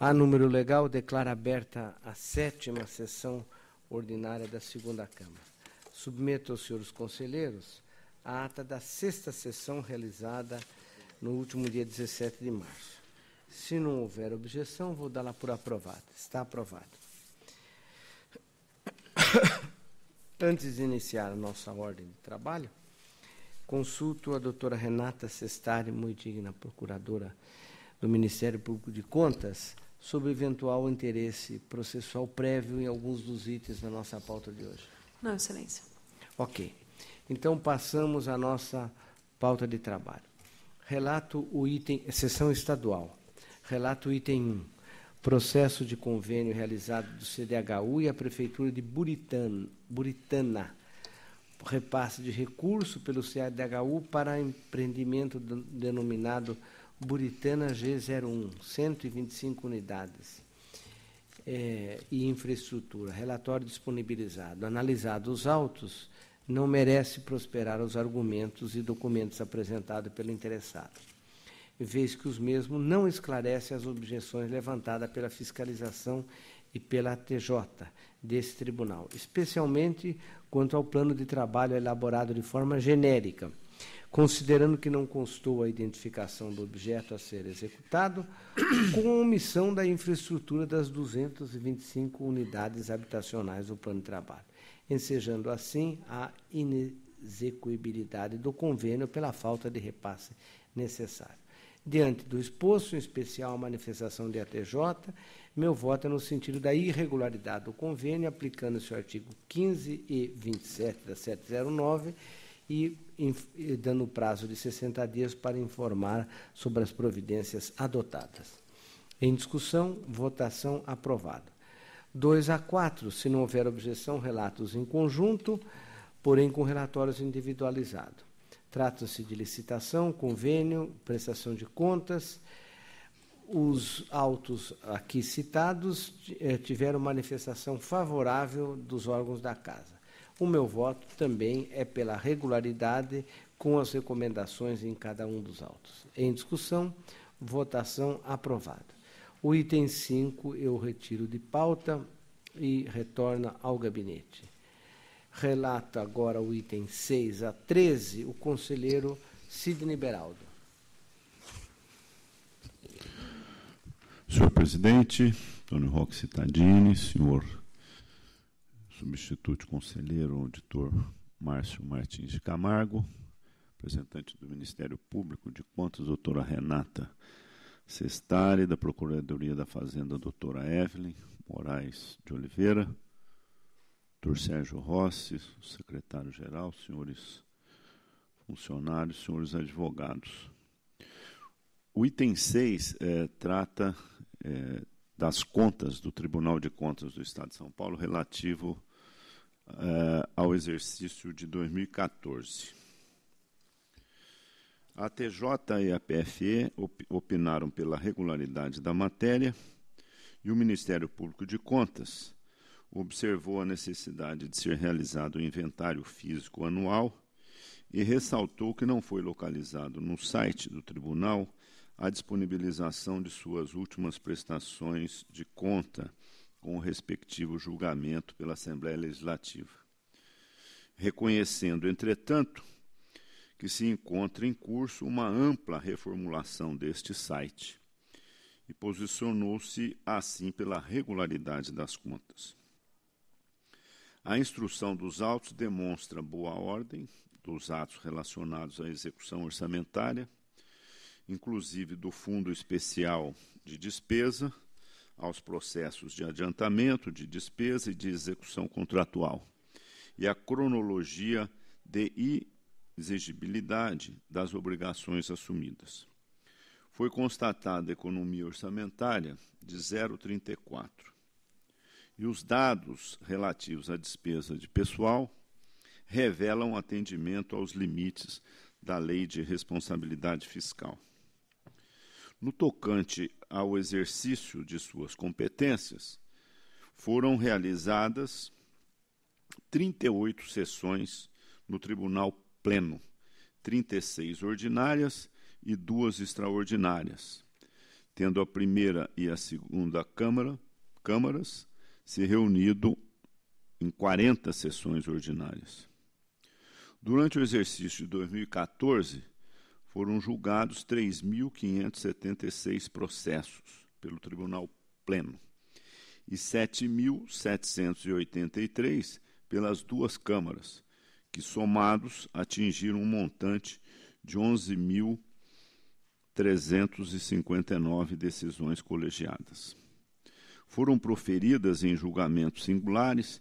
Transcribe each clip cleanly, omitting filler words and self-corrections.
A número legal, declara aberta a 7ª sessão ordinária da 2ª Câmara. Submeto aos senhores conselheiros a ata da 6ª sessão realizada no último dia 17 de março. Se não houver objeção, vou dá-la por aprovada. Está aprovada. Antes de iniciar a nossa ordem de trabalho, consulto a doutora Renata Sestari, muito digna procuradora do Ministério Público de Contas, sobre eventual interesse processual prévio em alguns dos itens da nossa pauta de hoje. Não, Excelência. Ok. Então, passamos à nossa pauta de trabalho. Relato o item, sessão estadual. Relato o item 1. Processo de convênio realizado do CDHU e a Prefeitura de Buritana. Repasse de recurso pelo CDHU para empreendimento denominado Buritana G01, 125 unidades e infraestrutura. Relatório disponibilizado. Analisado os autos, não merece prosperar os argumentos e documentos apresentados pelo interessado, vez que os mesmos não esclarecem as objeções levantadas pela fiscalização e pela TJ desse tribunal, especialmente quanto ao plano de trabalho elaborado de forma genérica, considerando que não constou a identificação do objeto a ser executado, com omissão da infraestrutura das 225 unidades habitacionais do plano de trabalho, ensejando assim a inexecuibilidade do convênio pela falta de repasse necessário. Diante do exposto, em especial a manifestação de ATJ, meu voto é no sentido da irregularidade do convênio, aplicando-se o artigo 15 e 27 da 709 e dando prazo de 60 dias para informar sobre as providências adotadas. Em discussão, votação aprovada. 2 a 4, se não houver objeção, relatos em conjunto, porém com relatórios individualizados. Trata-se de licitação, convênio, prestação de contas. Os autos aqui citados tiveram manifestação favorável dos órgãos da Casa. O meu voto também é pela regularidade com as recomendações em cada um dos autos. Em discussão, votação aprovada. O item 5 eu retiro de pauta e retorna ao gabinete. Relata agora o item 6 a 13, o conselheiro Sidney Beraldo. Senhor presidente, Antônio Roque Cittadini, senhor substituto conselheiro auditor Márcio Martins de Camargo, representante do Ministério Público de Contas, doutora Renata Sestari, da Procuradoria da Fazenda, doutora Evelyn Moraes de Oliveira, doutor Sérgio Rossi, secretário-geral, senhores funcionários, senhores advogados. O item 6 trata das contas do Tribunal de Contas do Estado de São Paulo relativo ao exercício de 2014. A TJ e a PFE opinaram pela regularidade da matéria e o Ministério Público de Contas observou a necessidade de ser realizado o inventário físico anual e ressaltou que não foi localizado no site do tribunal a disponibilização de suas últimas prestações de conta com o respectivo julgamento pela Assembleia Legislativa, reconhecendo, entretanto, que se encontra em curso uma ampla reformulação deste site e posicionou-se assim pela regularidade das contas. A instrução dos autos demonstra boa ordem dos atos relacionados à execução orçamentária, inclusive do Fundo Especial de Despesa, aos processos de adiantamento, de despesa e de execução contratual, e a cronologia de exigibilidade das obrigações assumidas. Foi constatada economia orçamentária de 0,34. E os dados relativos à despesa de pessoal revelam atendimento aos limites da Lei de Responsabilidade Fiscal. No tocante ao exercício de suas competências, foram realizadas 38 sessões no Tribunal Pleno, 36 ordinárias e 2 extraordinárias, tendo a primeira e a segunda câmaras se reunido em 40 sessões ordinárias. Durante o exercício de 2014, foram julgados 3.576 processos pelo Tribunal Pleno e 7.783 pelas duas câmaras, que somados atingiram um montante de 11.359 decisões colegiadas. Foram proferidas em julgamentos singulares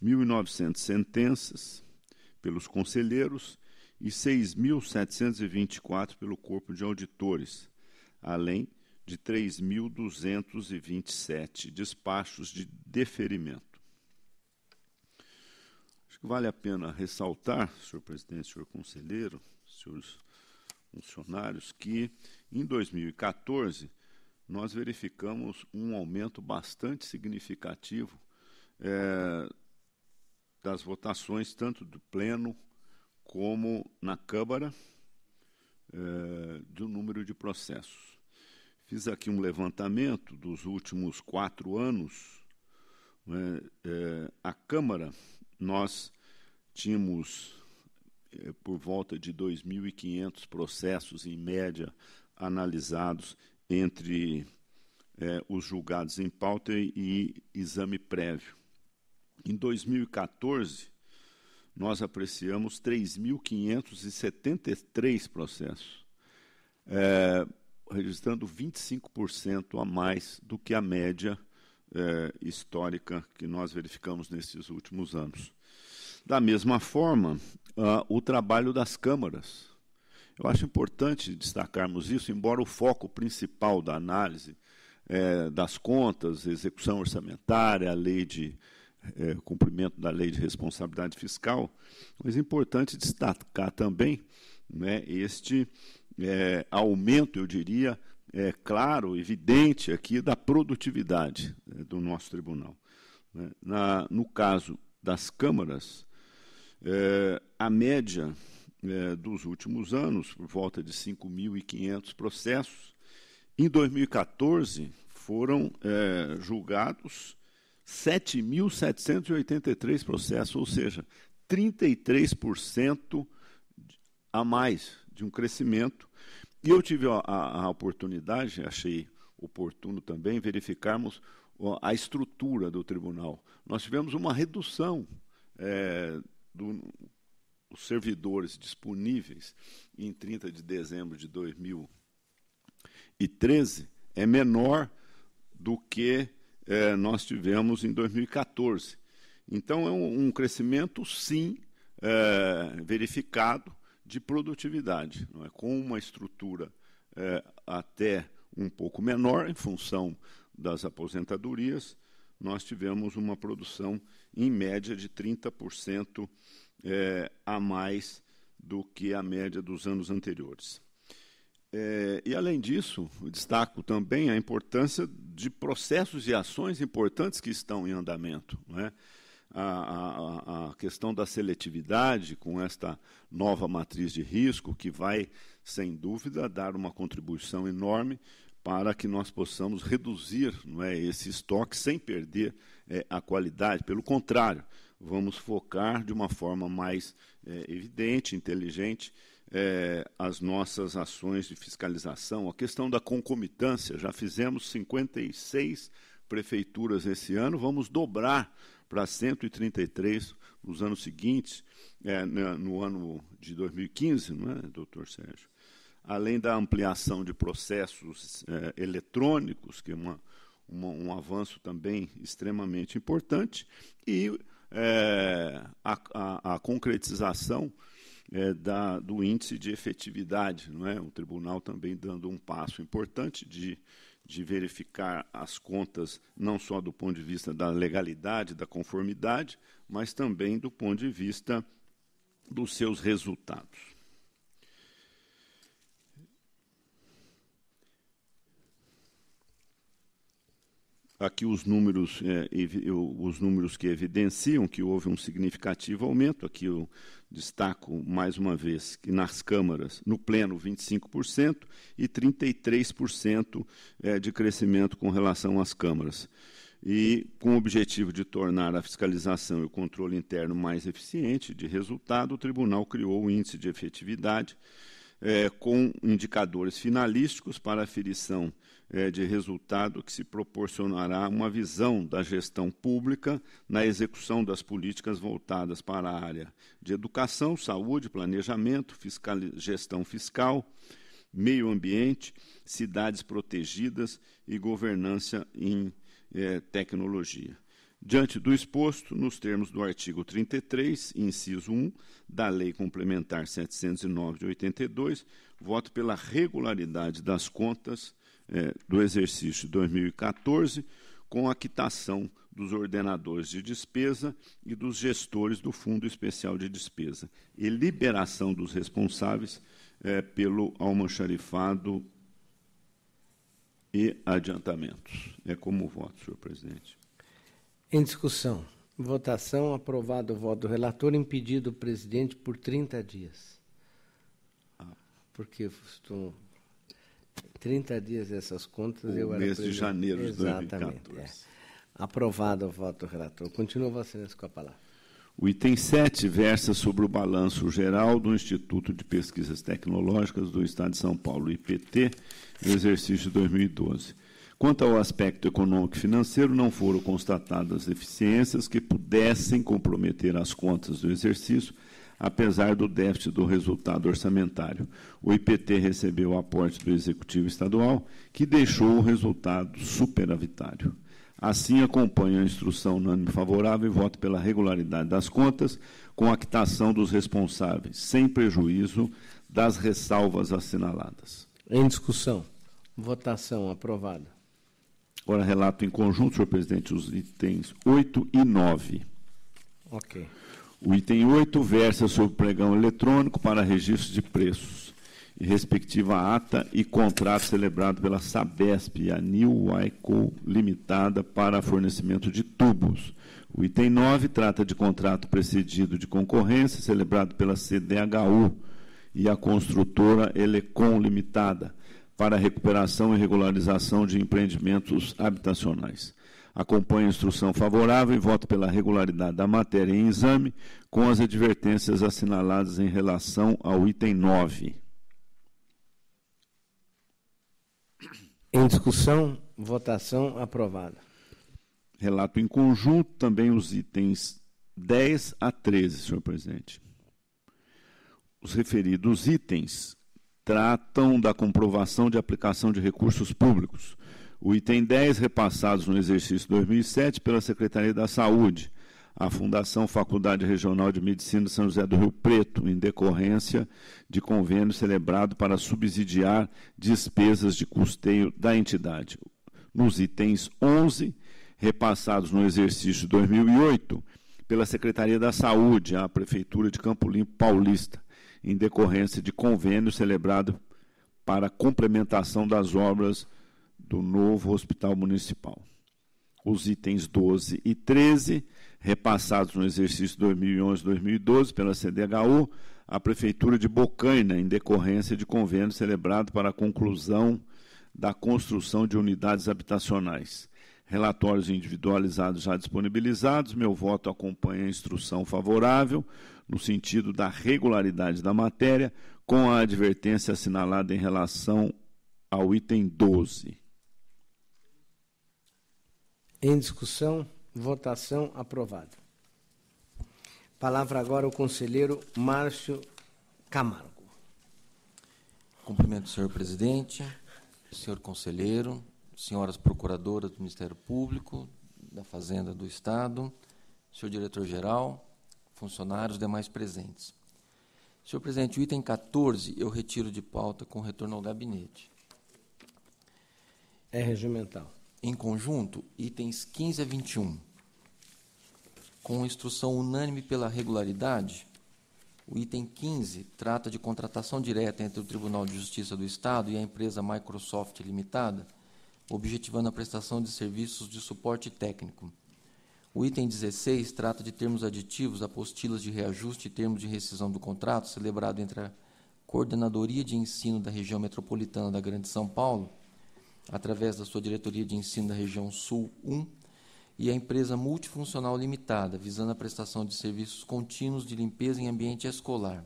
1.900 sentenças pelos conselheiros e 6.724 pelo corpo de auditores, além de 3.227 despachos de deferimento. Acho que vale a pena ressaltar, senhor presidente, senhor conselheiro, senhores funcionários, que em 2014 nós verificamos um aumento bastante significativo das votações, tanto do Pleno como na Câmara, do número de processos. Fiz aqui um levantamento dos últimos 4 anos. A Câmara, nós tínhamos por volta de 2.500 processos, em média, analisados entre os julgados em pauta e exame prévio. Em 2014, nós apreciamos 3.573 processos, registrando 25% a mais do que a média histórica que nós verificamos nesses últimos anos. Da mesma forma, o trabalho das câmaras. Eu acho importante destacarmos isso, embora o foco principal da análise das contas, execução orçamentária, a lei de cumprimento da lei de responsabilidade fiscal, mas é importante destacar também, né, este aumento, eu diria, claro, evidente aqui, da produtividade do nosso tribunal. Né. No caso das câmaras, a média dos últimos anos, por volta de 5.500 processos, em 2014 foram julgados 7.783 processos, ou seja, 33% a mais de um crescimento. E eu tive a oportunidade, achei oportuno também, verificarmos a estrutura do tribunal. Nós tivemos uma redução dos servidores disponíveis em 30 de dezembro de 2013, é menor do que nós tivemos em 2014. Então, é um crescimento, sim, verificado de produtividade, não é? Com uma estrutura até um pouco menor, em função das aposentadorias, nós tivemos uma produção, em média, de 30% a mais do que a média dos anos anteriores. E, além disso, destaco também a importância de processos e ações importantes que estão em andamento, não é? A questão da seletividade, com esta nova matriz de risco, que vai, sem dúvida, dar uma contribuição enorme para que nós possamos reduzir, não é, esse estoque sem perder a qualidade. Pelo contrário, vamos focar de uma forma mais evidente, inteligente, as nossas ações de fiscalização. A questão da concomitância, já fizemos 56 prefeituras esse ano, vamos dobrar para 133 nos anos seguintes, no ano de 2015, não é, doutor Sérgio? Além da ampliação de processos eletrônicos, que é um avanço também extremamente importante, e a concretização do índice de efetividade, não é? O tribunal também dando um passo importante de verificar as contas, não só do ponto de vista da legalidade, da conformidade, mas também do ponto de vista dos seus resultados. Aqui os números que evidenciam que houve um significativo aumento. Aqui eu destaco, mais uma vez, que nas câmaras, no pleno, 25% e 33% de crescimento com relação às câmaras. E com o objetivo de tornar a fiscalização e o controle interno mais eficiente de resultado, o tribunal criou o índice de efetividade com indicadores finalísticos para aferição de resultado que se proporcionará uma visão da gestão pública na execução das políticas voltadas para a área de educação, saúde, planejamento, gestão fiscal, meio ambiente, cidades protegidas e governança em tecnologia. Diante do exposto, nos termos do artigo 33, inciso 1, da Lei Complementar 709 de 82, voto pela regularidade das contas do exercício de 2014, com a quitação dos ordenadores de despesa e dos gestores do Fundo Especial de Despesa, e liberação dos responsáveis pelo almoxarifado e adiantamentos. É como voto, senhor presidente. Em discussão. Votação. Aprovado o voto do relator. Impedido o presidente por 30 dias. Porque estou 30 dias dessas contas. O mês de janeiro de 2014. Aprovado o voto do relator. Continua, Vossa Excelência, com a palavra. O item 7 versa sobre o balanço geral do Instituto de Pesquisas Tecnológicas do Estado de São Paulo, IPT, no exercício de 2012. Quanto ao aspecto econômico e financeiro, não foram constatadas deficiências que pudessem comprometer as contas do exercício, apesar do déficit do resultado orçamentário. O IPT recebeu o aporte do Executivo Estadual, que deixou o resultado superavitário. Assim, acompanho a instrução unânime favorável e voto pela regularidade das contas, com a quitação dos responsáveis, sem prejuízo das ressalvas assinaladas. Em discussão. Votação. Aprovada. Agora, relato em conjunto, senhor presidente, os itens 8 e 9. Ok. O item 8 versa sobre pregão eletrônico para registro de preços e respectiva ata e contrato celebrado pela Sabesp e a New Wyco Limitada para fornecimento de tubos. O item 9 trata de contrato precedido de concorrência celebrado pela CDHU e a construtora Elecom Limitada para recuperação e regularização de empreendimentos habitacionais. Acompanho a instrução favorável e voto pela regularidade da matéria em exame, com as advertências assinaladas em relação ao item 9. Em discussão, votação aprovada. Relato em conjunto também os itens 10 a 13, senhor presidente. Os referidos itens tratam da comprovação de aplicação de recursos públicos. O item 10, repassados no exercício 2007 pela Secretaria da Saúde, a Fundação Faculdade Regional de Medicina de São José do Rio Preto, em decorrência de convênio celebrado para subsidiar despesas de custeio da entidade. Nos itens 11, repassados no exercício 2008, pela Secretaria da Saúde, à Prefeitura de Campo Limpo Paulista, em decorrência de convênio celebrado para complementação das obras do novo Hospital Municipal. Os itens 12 e 13, repassados no exercício 2011-2012 pela CDHU, a Prefeitura de Bocaina, em decorrência de convênio celebrado para a conclusão da construção de unidades habitacionais. Relatórios individualizados já disponibilizados, meu voto acompanha a instrução favorável, no sentido da regularidade da matéria, com a advertência assinalada em relação ao item 12. Em discussão, votação aprovada. Palavra agora ao conselheiro Márcio Camargo. Cumprimento o senhor presidente, senhor conselheiro, senhoras procuradoras do Ministério Público, da Fazenda do Estado, senhor diretor-geral, funcionários demais presentes. Senhor presidente, o item 14 eu retiro de pauta com retorno ao gabinete. É regimental. Em conjunto, itens 15 a 21. Com instrução unânime pela regularidade, o item 15 trata de contratação direta entre o Tribunal de Justiça do Estado e a empresa Microsoft Limitada objetivando a prestação de serviços de suporte técnico. O item 16 trata de termos aditivos, apostilas de reajuste e termos de rescisão do contrato celebrado entre a Coordenadoria de Ensino da Região Metropolitana da Grande São Paulo, através da sua Diretoria de Ensino da Região Sul 1, e a empresa multifuncional limitada, visando a prestação de serviços contínuos de limpeza em ambiente escolar.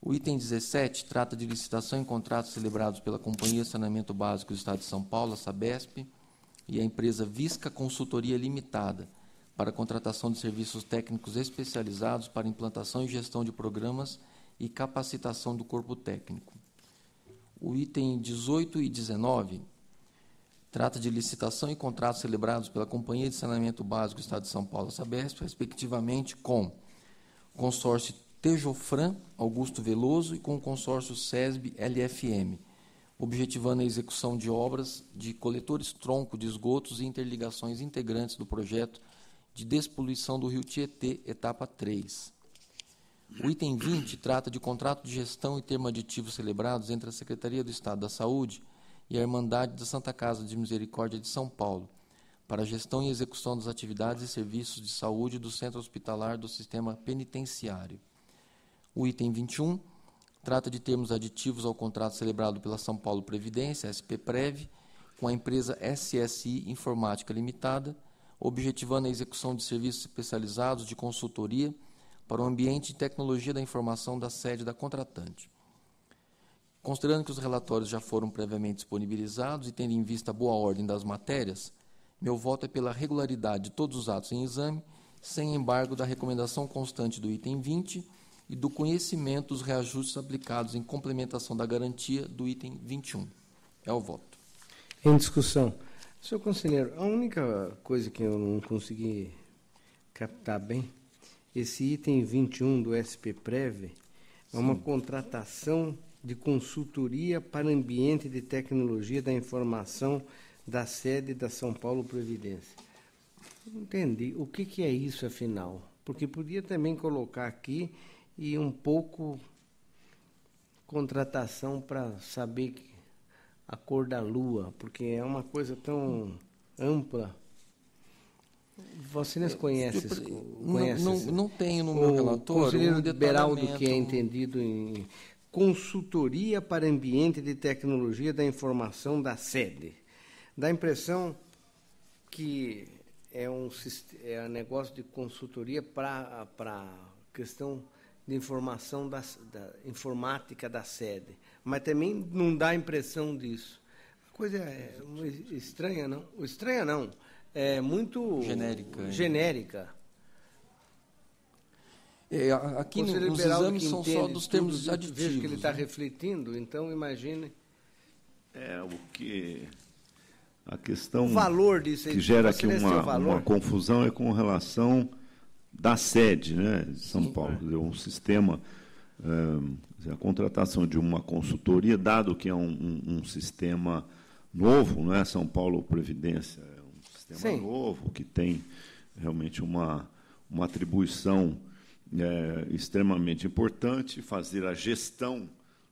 O item 17 trata de licitação em contratos celebrados pela Companhia de Saneamento Básico do Estado de São Paulo, a Sabesp, e a empresa Visca Consultoria Limitada, para a contratação de serviços técnicos especializados para implantação e gestão de programas e capacitação do corpo técnico. O item 18 e 19 trata de licitação e contratos celebrados pela Companhia de Saneamento Básico do Estado de São Paulo, a Sabesp, respectivamente com o consórcio Tejofran Augusto Veloso e com o consórcio SESB LFM, objetivando a execução de obras de coletores-tronco de esgotos e interligações integrantes do projeto de despoluição do rio Tietê, etapa 3. O item 20 trata de contrato de gestão e termo aditivo celebrados entre a Secretaria do Estado da Saúde e a Irmandade da Santa Casa de Misericórdia de São Paulo, para a gestão e execução das atividades e serviços de saúde do Centro Hospitalar do Sistema Penitenciário. O item 21 trata de termos aditivos ao contrato celebrado pela São Paulo Previdência, SPPrev, com a empresa SSI Informática Limitada, objetivando a execução de serviços especializados de consultoria para o ambiente de tecnologia da informação da sede da contratante. Considerando que os relatórios já foram previamente disponibilizados e tendo em vista a boa ordem das matérias, meu voto é pela regularidade de todos os atos em exame, sem embargo da recomendação constante do item 20 e do conhecimento dos reajustes aplicados em complementação da garantia do item 21. É o voto. Em discussão. Senhor conselheiro, a única coisa que eu não consegui captar bem, esse item 21 do SPPrev é uma contratação de consultoria para ambiente de tecnologia da informação da sede da São Paulo Previdência. Não entendi. O que é isso, afinal? Porque podia também colocar aqui e um pouco contratação para saber a cor da lua, porque é uma coisa tão ampla. Vocês conhecem? Não tenho no meu relatório. O conselheiro Beraldo, que é entendido em consultoria para ambiente de tecnologia da informação da sede. Dá a impressão que é um negócio de consultoria para questão de informação da informática da sede. Mas também não dá a impressão disso. A coisa é estranha, não? Estranha não. É muito genérica. Aqui nos exames são só dos termos aditivos. Vejo que ele está refletindo, então imagine. A questão o valor disso aí, que gera aqui uma confusão é com relação da sede, né, de São Paulo. Um sistema, a contratação de uma consultoria, dado que é um sistema novo, não é? São Paulo Previdência é um sistema novo, que tem realmente uma atribuição extremamente importante, fazer a gestão,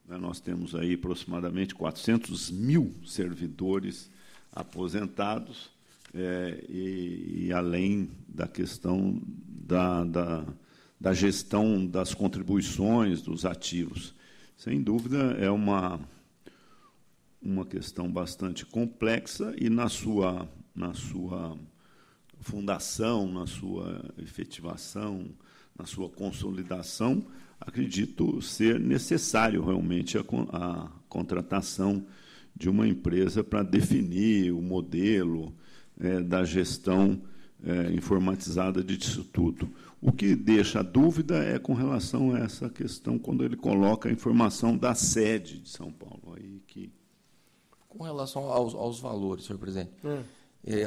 né? Nós temos aí aproximadamente 400 mil servidores aposentados, e além da questão da gestão das contribuições, dos ativos. Sem dúvida, é uma questão bastante complexa e, na sua fundação, na sua efetivação, na sua consolidação, acredito ser necessário realmente a contratação de uma empresa para definir o modelo da gestão informatizada disso tudo. O que deixa a dúvida é com relação a essa questão, quando ele coloca a informação da sede de São Paulo. Aí que... Com relação aos valores, senhor presidente,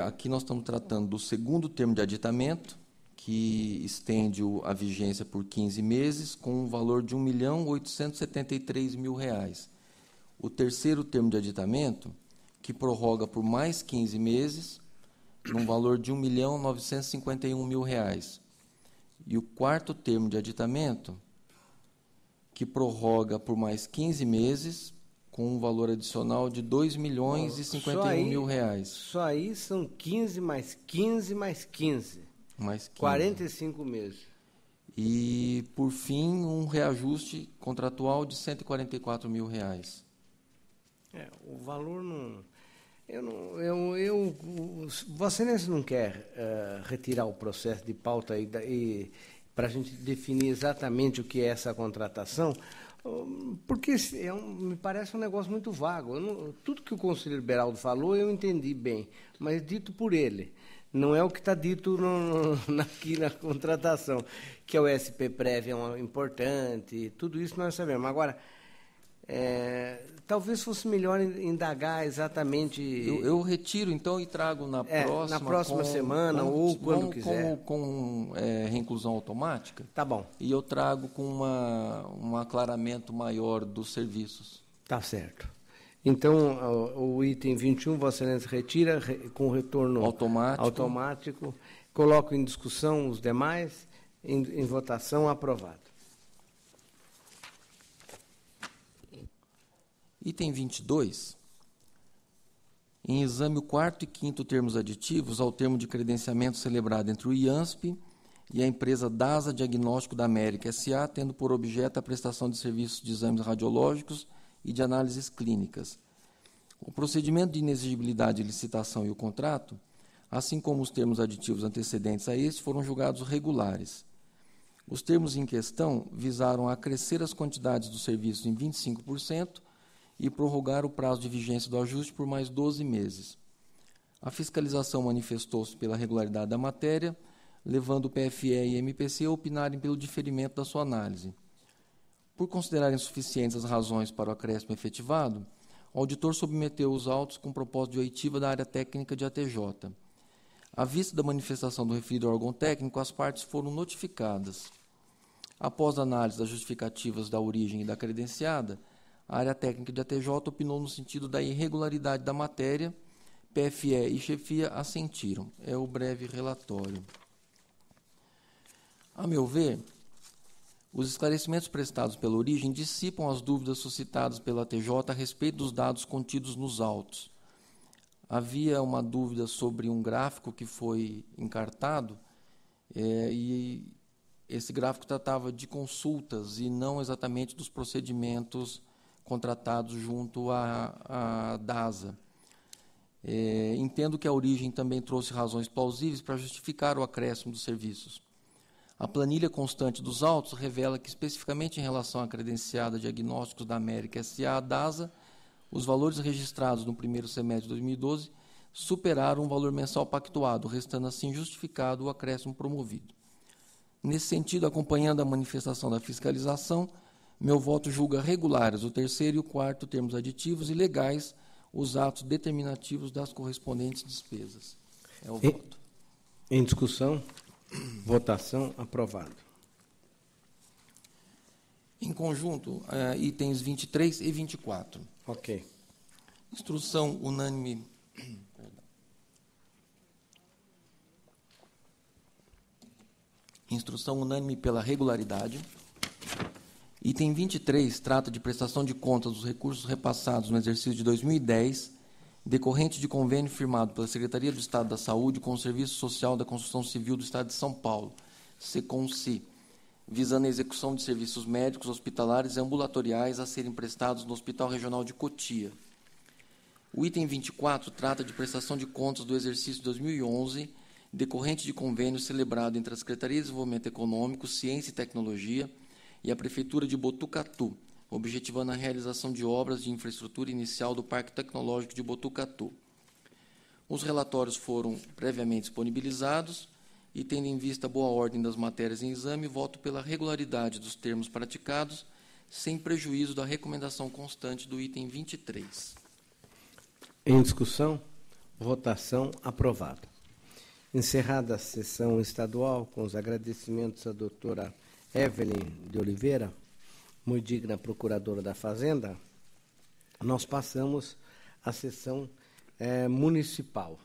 aqui nós estamos tratando do segundo termo de aditamento, que estende a vigência por 15 meses, com um valor de R$ 1.873.000. O terceiro termo de aditamento, que prorroga por mais 15 meses, num valor de R$ 1.951.000. E o quarto termo de aditamento, que prorroga por mais 15 meses, com um valor adicional de R$ 2.051.000. Só aí são 15 mais 15 mais 15. Mais 15. 45 meses. E, por fim, um reajuste contratual de R$ 144.000. O valor não... Vossa Excelência não quer retirar o processo de pauta para a gente definir exatamente o que é essa contratação, porque me parece um negócio muito vago. Tudo que o conselheiro Beraldo falou eu entendi bem, mas dito por ele. Não é o que está dito aqui na contratação, que é o SP-Prev é importante, tudo isso nós sabemos. Agora, talvez fosse melhor indagar exatamente... Eu retiro, então, e trago na próxima semana ou quando quiser. Com reinclusão automática. Tá bom. E eu trago com um aclaramento maior dos serviços. Tá certo. Então, o item 21, Vossa Excelência retira com retorno automático. Coloco em discussão os demais. Em votação, aprovado. Item 22. Em exame o 4º e 5º termos aditivos ao termo de credenciamento celebrado entre o IANSP e a empresa DASA Diagnóstico da América S.A., tendo por objeto a prestação de serviços de exames radiológicos e de análises clínicas. O procedimento de inexigibilidade de licitação e o contrato, assim como os termos aditivos antecedentes a este, foram julgados regulares. Os termos em questão visaram acrescer as quantidades dos serviços em 25% e prorrogar o prazo de vigência do ajuste por mais 12 meses. A fiscalização manifestou-se pela regularidade da matéria, levando o PFE e MPC a opinarem pelo diferimento da sua análise. Por considerarem suficientes as razões para o acréscimo efetivado, o auditor submeteu os autos com propósito de oitiva da área técnica de ATJ. À vista da manifestação do referido órgão técnico, as partes foram notificadas. Após a análise das justificativas da origem e da credenciada, a área técnica de ATJ opinou no sentido da irregularidade da matéria, PFE e chefia assentiram. É o breve relatório. A meu ver, os esclarecimentos prestados pela origem dissipam as dúvidas suscitadas pela ATJ a respeito dos dados contidos nos autos. Havia uma dúvida sobre um gráfico que foi encartado e esse gráfico tratava de consultas e não exatamente dos procedimentos contratados junto à DASA. Entendo que a origem também trouxe razões plausíveis para justificar o acréscimo dos serviços. A planilha constante dos autos revela que, especificamente em relação à credenciada Diagnósticos da América S.A., DASA, os valores registrados no primeiro semestre de 2012 superaram o valor mensal pactuado, restando assim justificado o acréscimo promovido. Nesse sentido, acompanhando a manifestação da fiscalização, meu voto julga regulares o 3º e o 4º termos aditivos e legais os atos determinativos das correspondentes despesas. É o voto. Em discussão, votação, aprovado. Em conjunto, itens 23 e 24. Ok. Instrução unânime. Instrução unânime pela regularidade. Item 23 trata de prestação de contas dos recursos repassados no exercício de 2010, decorrente de convênio firmado pela Secretaria do Estado da Saúde com o Serviço Social da Construção Civil do Estado de São Paulo, SECONSI, visando a execução de serviços médicos, hospitalares e ambulatoriais a serem prestados no Hospital Regional de Cotia. O item 24 trata de prestação de contas do exercício de 2011, decorrente de convênio celebrado entre a Secretaria de Desenvolvimento Econômico, Ciência e Tecnologia e a Prefeitura de Botucatu, objetivando a realização de obras de infraestrutura inicial do Parque Tecnológico de Botucatu. Os relatórios foram previamente disponibilizados e, tendo em vista a boa ordem das matérias em exame, voto pela regularidade dos termos praticados, sem prejuízo da recomendação constante do item 23. Em discussão, votação, aprovado. Encerrada a sessão estadual, com os agradecimentos à doutora Evelyn de Oliveira, muito digna procuradora da Fazenda, nós passamos à sessão municipal.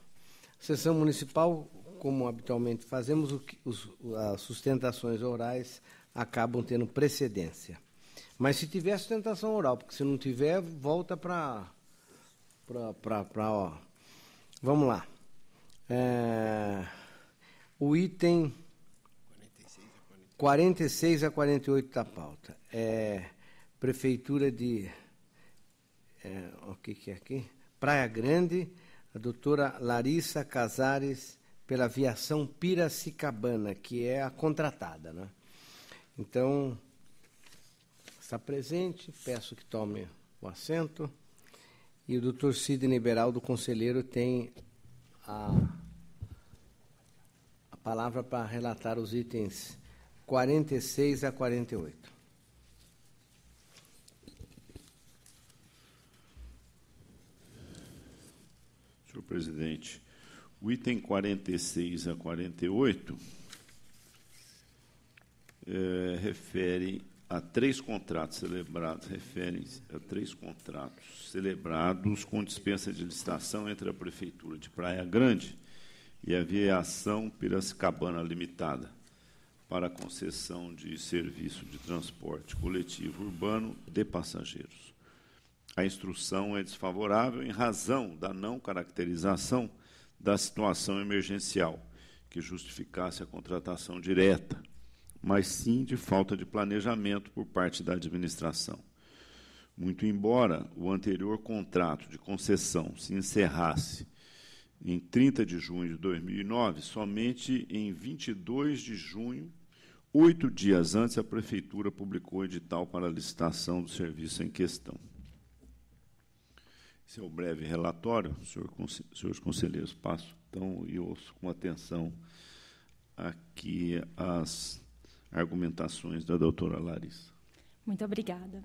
Sessão municipal, como habitualmente fazemos, as sustentações orais acabam tendo precedência. Mas se tiver sustentação oral, porque se não tiver, volta para vamos lá. O item 46 a 48 da pauta. Prefeitura de... o que é aqui? Praia Grande, a doutora Larissa Casares, pela Aviação Piracicabana, que é a contratada, né? Então, está presente, peço que tome o assento. E o doutor Sidney Beraldo, conselheiro, tem a palavra para relatar os itens 46 a 48. Senhor presidente, o item 46 a 48 refere a três contratos celebrados com dispensa de licitação entre a Prefeitura de Praia Grande e a Aviação Piracicabana Limitada para concessão de serviço de transporte coletivo urbano de passageiros. A instrução é desfavorável em razão da não caracterização da situação emergencial que justificasse a contratação direta, mas sim de falta de planejamento por parte da administração. Muito embora o anterior contrato de concessão se encerrasse em 30 de junho de 2009, somente em 22 de junho, 8 dias antes, a Prefeitura publicou o edital para a licitação do serviço em questão. Esse é o breve relatório, senhores conselheiros. Passo, então, e ouço com atenção aqui as argumentações da doutora Larissa. Muito obrigada.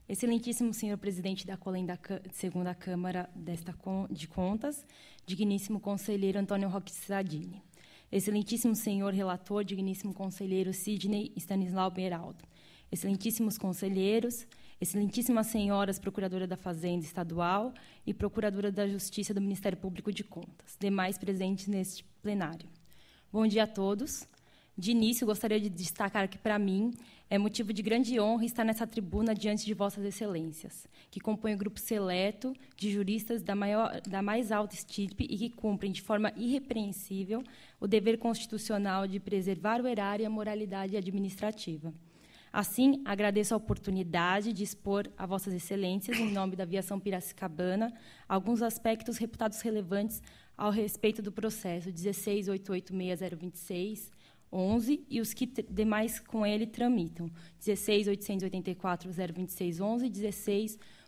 Excelentíssimo senhor presidente da COLEM da segunda Câmara de Contas, digníssimo conselheiro Antônio Roque Sadini, excelentíssimo senhor relator, digníssimo conselheiro Sidney Stanislau Beraldo, excelentíssimos conselheiros, excelentíssimas senhoras procuradora da Fazenda Estadual e procuradora da Justiça do Ministério Público de Contas, demais presentes neste plenário. Bom dia a todos. De início, gostaria de destacar que, para mim, é motivo de grande honra estar nessa tribuna diante de vossas excelências, que compõem o grupo seleto de juristas da mais alta estirpe e que cumprem de forma irrepreensível o dever constitucional de preservar o erário e a moralidade administrativa. Assim, agradeço a oportunidade de expor a vossas excelências, em nome da Aviação Piracicabana, alguns aspectos reputados relevantes ao respeito do processo 16.886.026, 11 e os que demais com ele tramitam, 16.884.026.11 e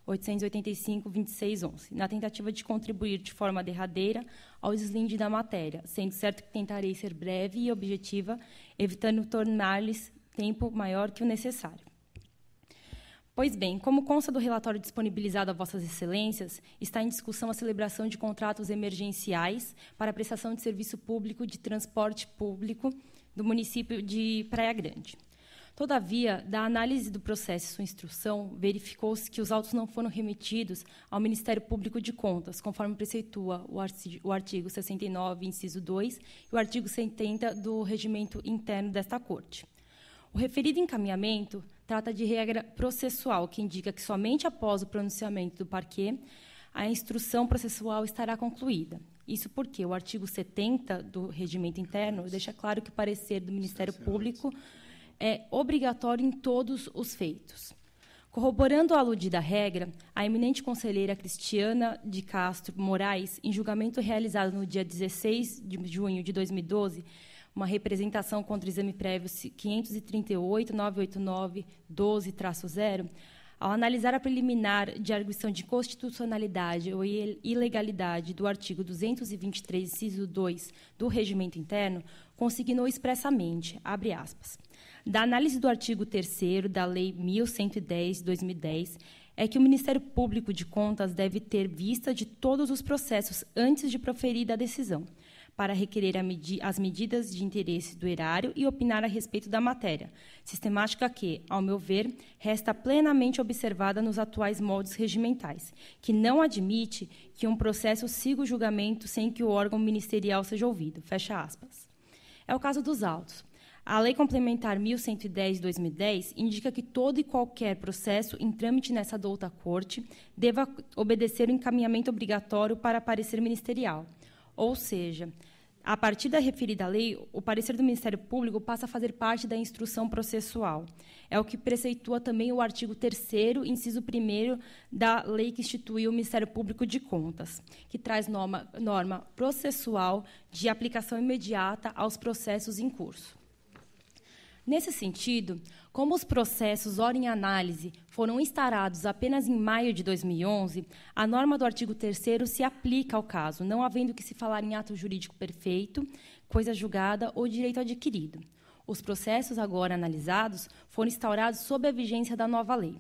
16.885.26.11, na tentativa de contribuir de forma derradeira ao deslinde da matéria, sendo certo que tentarei ser breve e objetiva, evitando tornar-lhes tempo maior que o necessário. Pois bem, como consta do relatório disponibilizado a vossas excelências, está em discussão a celebração de contratos emergenciais para a prestação de serviço público de transporte público do município de Praia Grande. Todavia, da análise do processo e sua instrução, verificou-se que os autos não foram remetidos ao Ministério Público de Contas, conforme preceitua o artigo 69, inciso 2, e o artigo 70 do Regimento Interno desta Corte. O referido encaminhamento trata de regra processual, que indica que somente após o pronunciamento do parquê, a instrução processual estará concluída. Isso porque o artigo 70 do Regimento Interno deixa claro que o parecer do Ministério Público é obrigatório em todos os feitos. Corroborando a aludida regra, a eminente conselheira Cristiana de Castro Moraes, em julgamento realizado no dia 16 de junho de 2012, uma representação contra o exame prévio 538.989.12-0, ao analisar a preliminar de arguição de constitucionalidade ou ilegalidade do artigo 223, inciso 2 do Regimento Interno, consignou expressamente, abre aspas, da análise do artigo 3º da Lei 1110, de 2010, é que o Ministério Público de Contas deve ter vista de todos os processos antes de proferida a decisão, para requerer as medidas de interesse do erário e opinar a respeito da matéria, sistemática que, ao meu ver, resta plenamente observada nos atuais moldes regimentais, que não admite que um processo siga o julgamento sem que o órgão ministerial seja ouvido. Fecha aspas. É o caso dos autos. A Lei Complementar 1110 de 2010 indica que todo e qualquer processo em trâmite nessa douta Corte deva obedecer o encaminhamento obrigatório para parecer ministerial. Ou seja, a partir da referida lei, o parecer do Ministério Público passa a fazer parte da instrução processual. É o que preceitua também o artigo 3º, inciso 1º, da lei que instituiu o Ministério Público de Contas, que traz norma processual de aplicação imediata aos processos em curso. Nesse sentido, como os processos ora em análise foram instaurados apenas em maio de 2011, a norma do artigo 3º se aplica ao caso, não havendo que se falar em ato jurídico perfeito, coisa julgada ou direito adquirido. Os processos agora analisados foram instaurados sob a vigência da nova lei.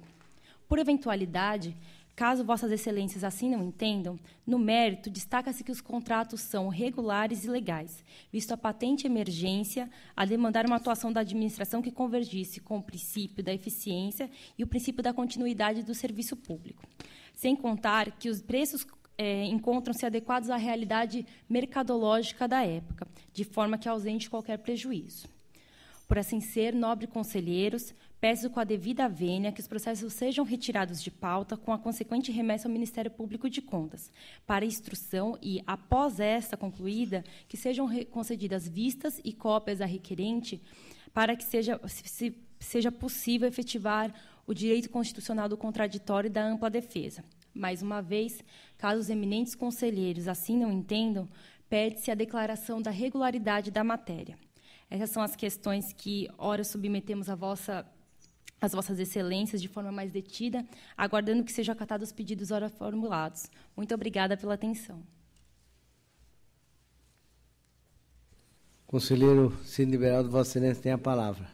Por eventualidade, caso Vossas Excelências assim não entendam, no mérito, destaca-se que os contratos são regulares e legais, visto a patente emergência a demandar uma atuação da administração que convergisse com o princípio da eficiência e o princípio da continuidade do serviço público. Sem contar que os preços encontram-se adequados à realidade mercadológica da época, de forma que ausente qualquer prejuízo. Por assim ser, nobres conselheiros, peço com a devida vênia que os processos sejam retirados de pauta com a consequente remessa ao Ministério Público de Contas, para instrução e, após esta concluída, que sejam concedidas vistas e cópias à requerente para que seja possível efetivar o direito constitucional do contraditório e da ampla defesa. Mais uma vez, caso os eminentes conselheiros assim não entendam, pede-se a declaração da regularidade da matéria. Essas são as questões que, ora, submetemos às Vossas Excelências de forma mais detida, aguardando que sejam acatados os pedidos ora formulados. Muito obrigada pela atenção. Conselheiro Sidney Beraldo, Vossa Excelência tem a palavra.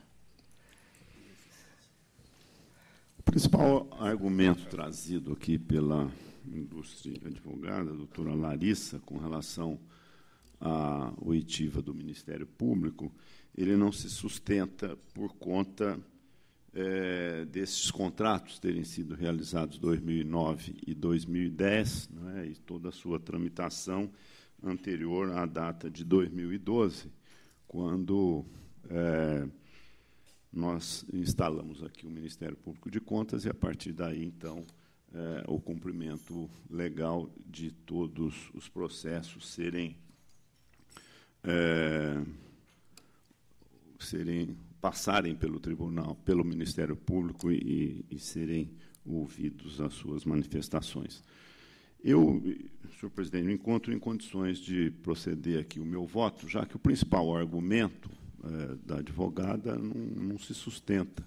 O principal argumento trazido aqui pela ilustre advogada, a doutora Larissa, com relação à oitiva do Ministério Público, ele não se sustenta por conta desses contratos terem sido realizados em 2009 e 2010, né, e toda a sua tramitação anterior à data de 2012, quando nós instalamos aqui o Ministério Público de Contas, e, a partir daí, então, o cumprimento legal de todos os processos passarem pelo tribunal, pelo Ministério Público e serem ouvidos as suas manifestações. Eu, senhor presidente, me encontro em condições de proceder aqui o meu voto, já que o principal argumento da advogada não se sustenta,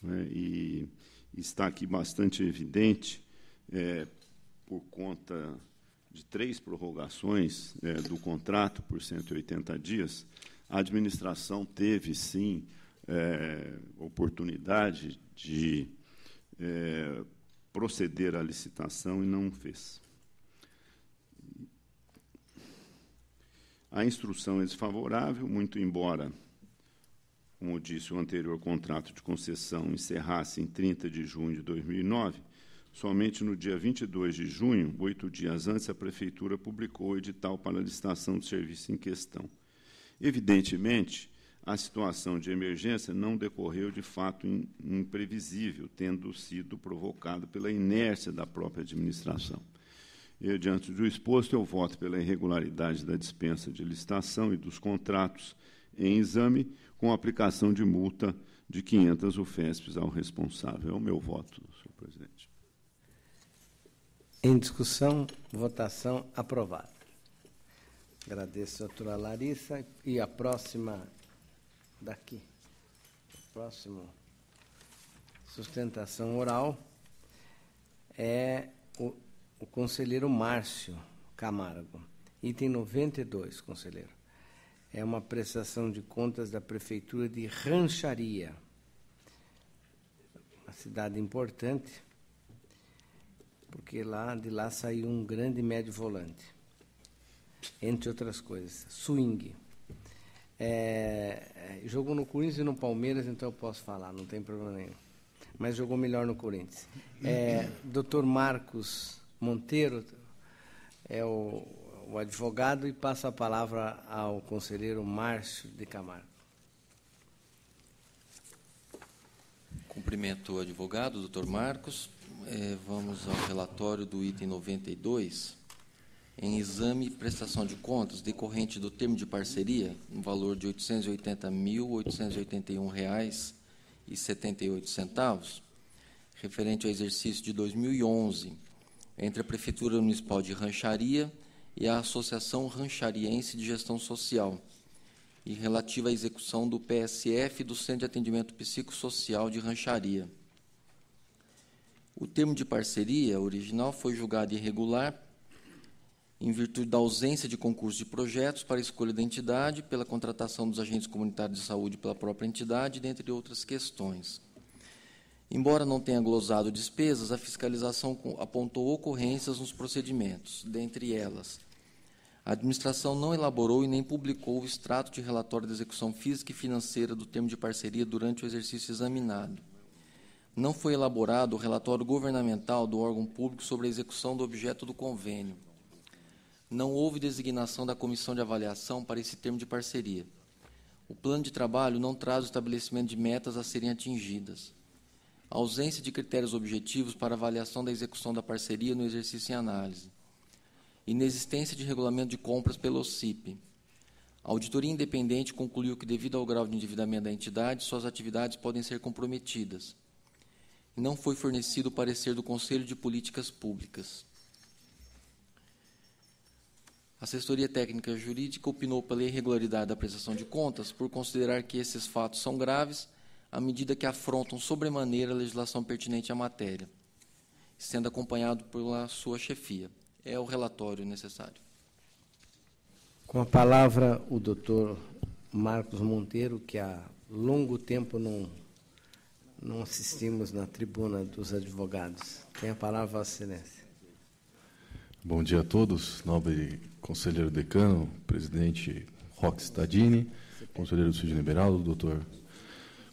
né, e está aqui bastante evidente, por conta de 3 prorrogações do contrato por 180 dias, a administração teve, sim, oportunidade de proceder à licitação e não fez. A instrução é desfavorável, muito embora, como disse, o anterior contrato de concessão encerrasse em 30 de junho de 2009, somente no dia 22 de junho, 8 dias antes, a Prefeitura publicou o edital para a licitação do serviço em questão. Evidentemente, a situação de emergência não decorreu de fato imprevisível, tendo sido provocada pela inércia da própria administração. E, diante do exposto, eu voto pela irregularidade da dispensa de licitação e dos contratos em exame, com aplicação de multa de 500 UFESPs ao responsável. É o meu voto, senhor presidente. Em discussão, votação aprovada. Agradeço a doutora Larissa. E a próxima daqui. Próximo sustentação oral é o conselheiro Márcio Camargo. Item 92, conselheiro. É uma prestação de contas da Prefeitura de Rancharia. Uma cidade importante, porque de lá saiu um grande médio volante, entre outras coisas, swing. Jogou no Corinthians e no Palmeiras, então eu posso falar, não tem problema nenhum. Mas jogou melhor no Corinthians. Dr. Marcos Monteiro é o advogado, e passo a palavra ao conselheiro Márcio de Camargo. Cumprimento o advogado, doutor Marcos. Vamos ao relatório do item 92. Em exame e prestação de contas decorrente do termo de parceria, no valor de R$ 880.881,78, referente ao exercício de 2011, entre a Prefeitura Municipal de Rancharia e a Associação Ranchariense de Gestão Social, e relativa à execução do PSF do Centro de Atendimento Psicossocial de Rancharia. O termo de parceria original foi julgado irregular em virtude da ausência de concurso de projetos para a escolha da entidade, pela contratação dos agentes comunitários de saúde pela própria entidade, dentre outras questões. Embora não tenha glosado despesas, a fiscalização apontou ocorrências nos procedimentos, dentre elas: a administração não elaborou e nem publicou o extrato de relatório de execução física e financeira do termo de parceria durante o exercício examinado. Não foi elaborado o relatório governamental do órgão público sobre a execução do objeto do convênio. Não houve designação da comissão de avaliação para esse termo de parceria. O plano de trabalho não traz o estabelecimento de metas a serem atingidas. A ausência de critérios objetivos para avaliação da execução da parceria no exercício em análise. Inexistência de regulamento de compras pelo OCIP. A auditoria independente concluiu que, devido ao grau de endividamento da entidade, suas atividades podem ser comprometidas. Não foi fornecido o parecer do Conselho de Políticas Públicas. A Assessoria Técnica Jurídica opinou pela irregularidade da prestação de contas por considerar que esses fatos são graves à medida que afrontam sobremaneira a legislação pertinente à matéria, sendo acompanhado pela sua chefia. É o relatório necessário. Com a palavra, o doutor Marcos Monteiro, que há longo tempo não assistimos na tribuna dos advogados. Tem a palavra, Vossa Excelência. Bom dia a todos, nobre conselheiro decano, presidente Roque Stadini, conselheiro Sidney Beraldo, doutor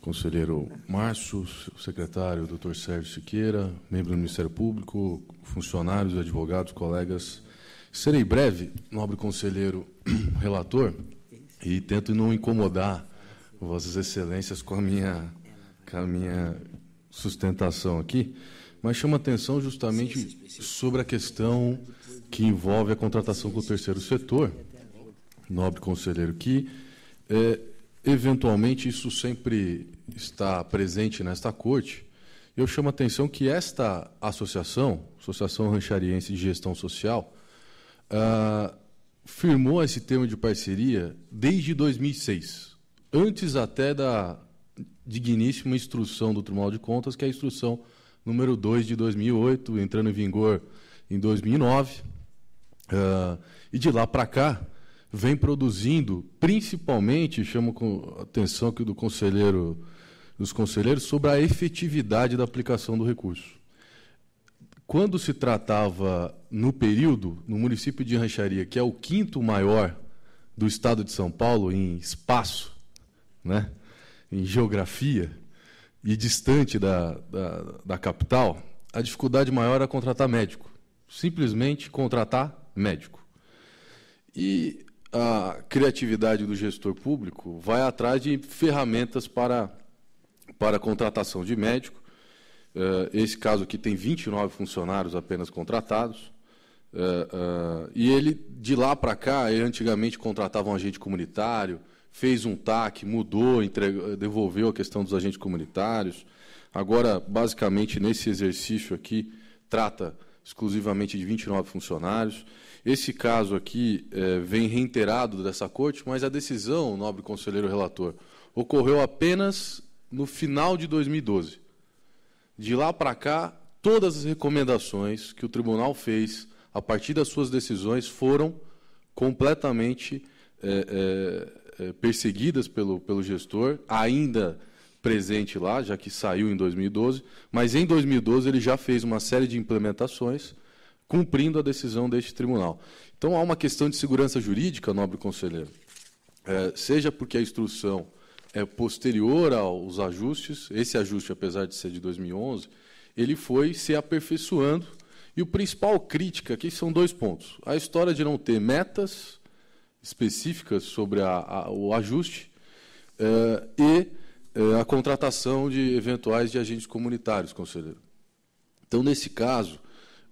conselheiro Márcio, secretário doutor Sérgio Siqueira, membro do Ministério Público, funcionários, advogados, colegas. Serei breve, nobre conselheiro relator, e tento não incomodar Vossas Excelências com a minha sustentação aqui, mas chama atenção justamente sobre a questão que envolve a contratação com o terceiro setor, nobre conselheiro, que eventualmente isso sempre está presente nesta corte. Eu chamo a atenção que esta Associação Ranchariense de Gestão Social, firmou esse termo de parceria desde 2006, antes até da digníssima instrução do Tribunal de Contas, que é a instrução número 2 de 2008, entrando em vigor em 2009, e de lá para cá vem produzindo, principalmente, chamo a atenção aqui dos conselheiros, sobre a efetividade da aplicação do recurso. Quando se tratava, no período, no município de Rancharia, que é o 5º maior do estado de São Paulo em espaço, né, em geografia, e distante da capital, a dificuldade maior era contratar médico. Simplesmente contratar médico. E a criatividade do gestor público vai atrás de ferramentas para a contratação de médico. Esse caso aqui tem 29 funcionários apenas contratados. E ele, de lá para cá, ele antigamente contratava um agente comunitário, fez um TAC, mudou, devolveu a questão dos agentes comunitários. Agora, basicamente, nesse exercício aqui, trata exclusivamente de 29 funcionários. Esse caso aqui vem reiterado dessa corte, mas a decisão, nobre conselheiro relator, ocorreu apenas no final de 2012. De lá para cá, todas as recomendações que o tribunal fez a partir das suas decisões foram completamente perseguidas pelo gestor, ainda presente lá, já que saiu em 2012, mas em 2012 ele já fez uma série de implementações, cumprindo a decisão deste tribunal. Então, há uma questão de segurança jurídica, nobre conselheiro, seja porque a instrução é posterior aos ajustes, esse ajuste, apesar de ser de 2011, ele foi se aperfeiçoando, e o principal crítica aqui são 2 pontos. A história de não ter metas específicas sobre o ajuste e a contratação de eventuais de agentes comunitários, conselheiro. Então, nesse caso,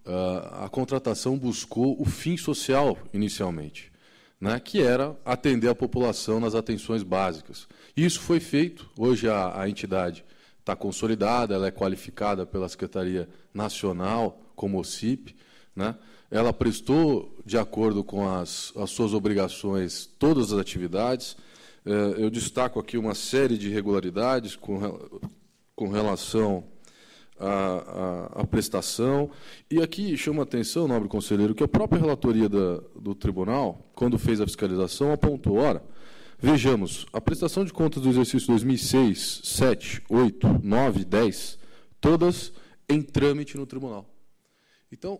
a contratação buscou o fim social inicialmente, né, que era atender a população nas atenções básicas. Isso foi feito, hoje a entidade está consolidada, ela é qualificada pela Secretaria Nacional como OCIP, né? Ela prestou, de acordo com as suas obrigações, todas as atividades. Eu destaco aqui uma série de irregularidades com relação à prestação. E aqui chama a atenção, nobre conselheiro, que a própria relatoria do tribunal, quando fez a fiscalização, apontou, ora, vejamos, a prestação de contas do exercício 2006, 7, 8, 9, 10, todas em trâmite no tribunal. Então,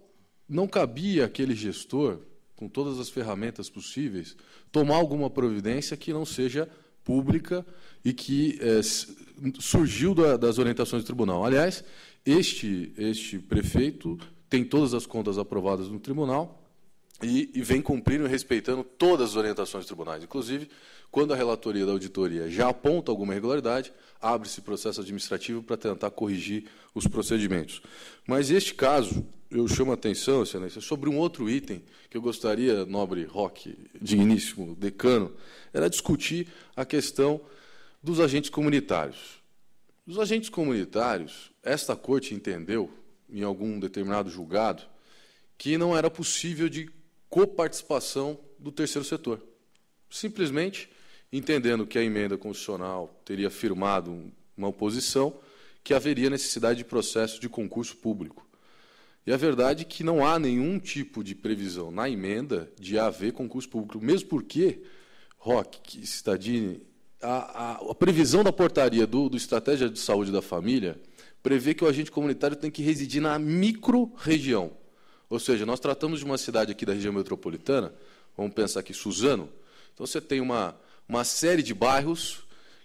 não cabia àquele gestor, com todas as ferramentas possíveis, tomar alguma providência que não seja pública e que surgiu das orientações do tribunal. Aliás, este prefeito tem todas as contas aprovadas no tribunal e vem cumprindo e respeitando todas as orientações dos tribunais. Inclusive, quando a relatoria da auditoria já aponta alguma irregularidade, abre-se processo administrativo para tentar corrigir os procedimentos. Mas este caso, eu chamo a atenção, excelência, sobre um outro item que eu gostaria, nobre Roque, digníssimo decano, era discutir a questão dos agentes comunitários. Os agentes comunitários, esta corte entendeu, em algum determinado julgado, que não era possível de coparticipação do terceiro setor. Simplesmente entendendo que a emenda constitucional teria firmado uma oposição, que haveria necessidade de processo de concurso público. E a verdade é que não há nenhum tipo de previsão na emenda de haver concurso público, mesmo porque, Roque, Cittadini, a previsão da portaria do Estratégia de Saúde da Família prevê que o agente comunitário tem que residir na micro-região. Ou seja, nós tratamos de uma cidade aqui da região metropolitana, vamos pensar aqui, Suzano, então você tem uma série de bairros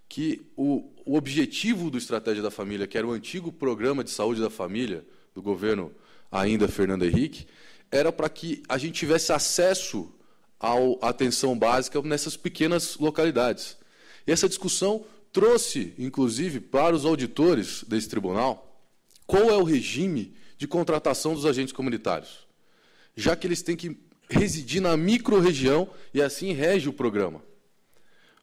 que o objetivo do Estratégia da Família, que era o antigo Programa de Saúde da Família, do governo ainda Fernando Henrique, era para que a gente tivesse acesso à atenção básica nessas pequenas localidades. E essa discussão trouxe, inclusive, para os auditores desse tribunal, qual é o regime de contratação dos agentes comunitários, já que eles têm que residir na micro-região e assim rege o programa.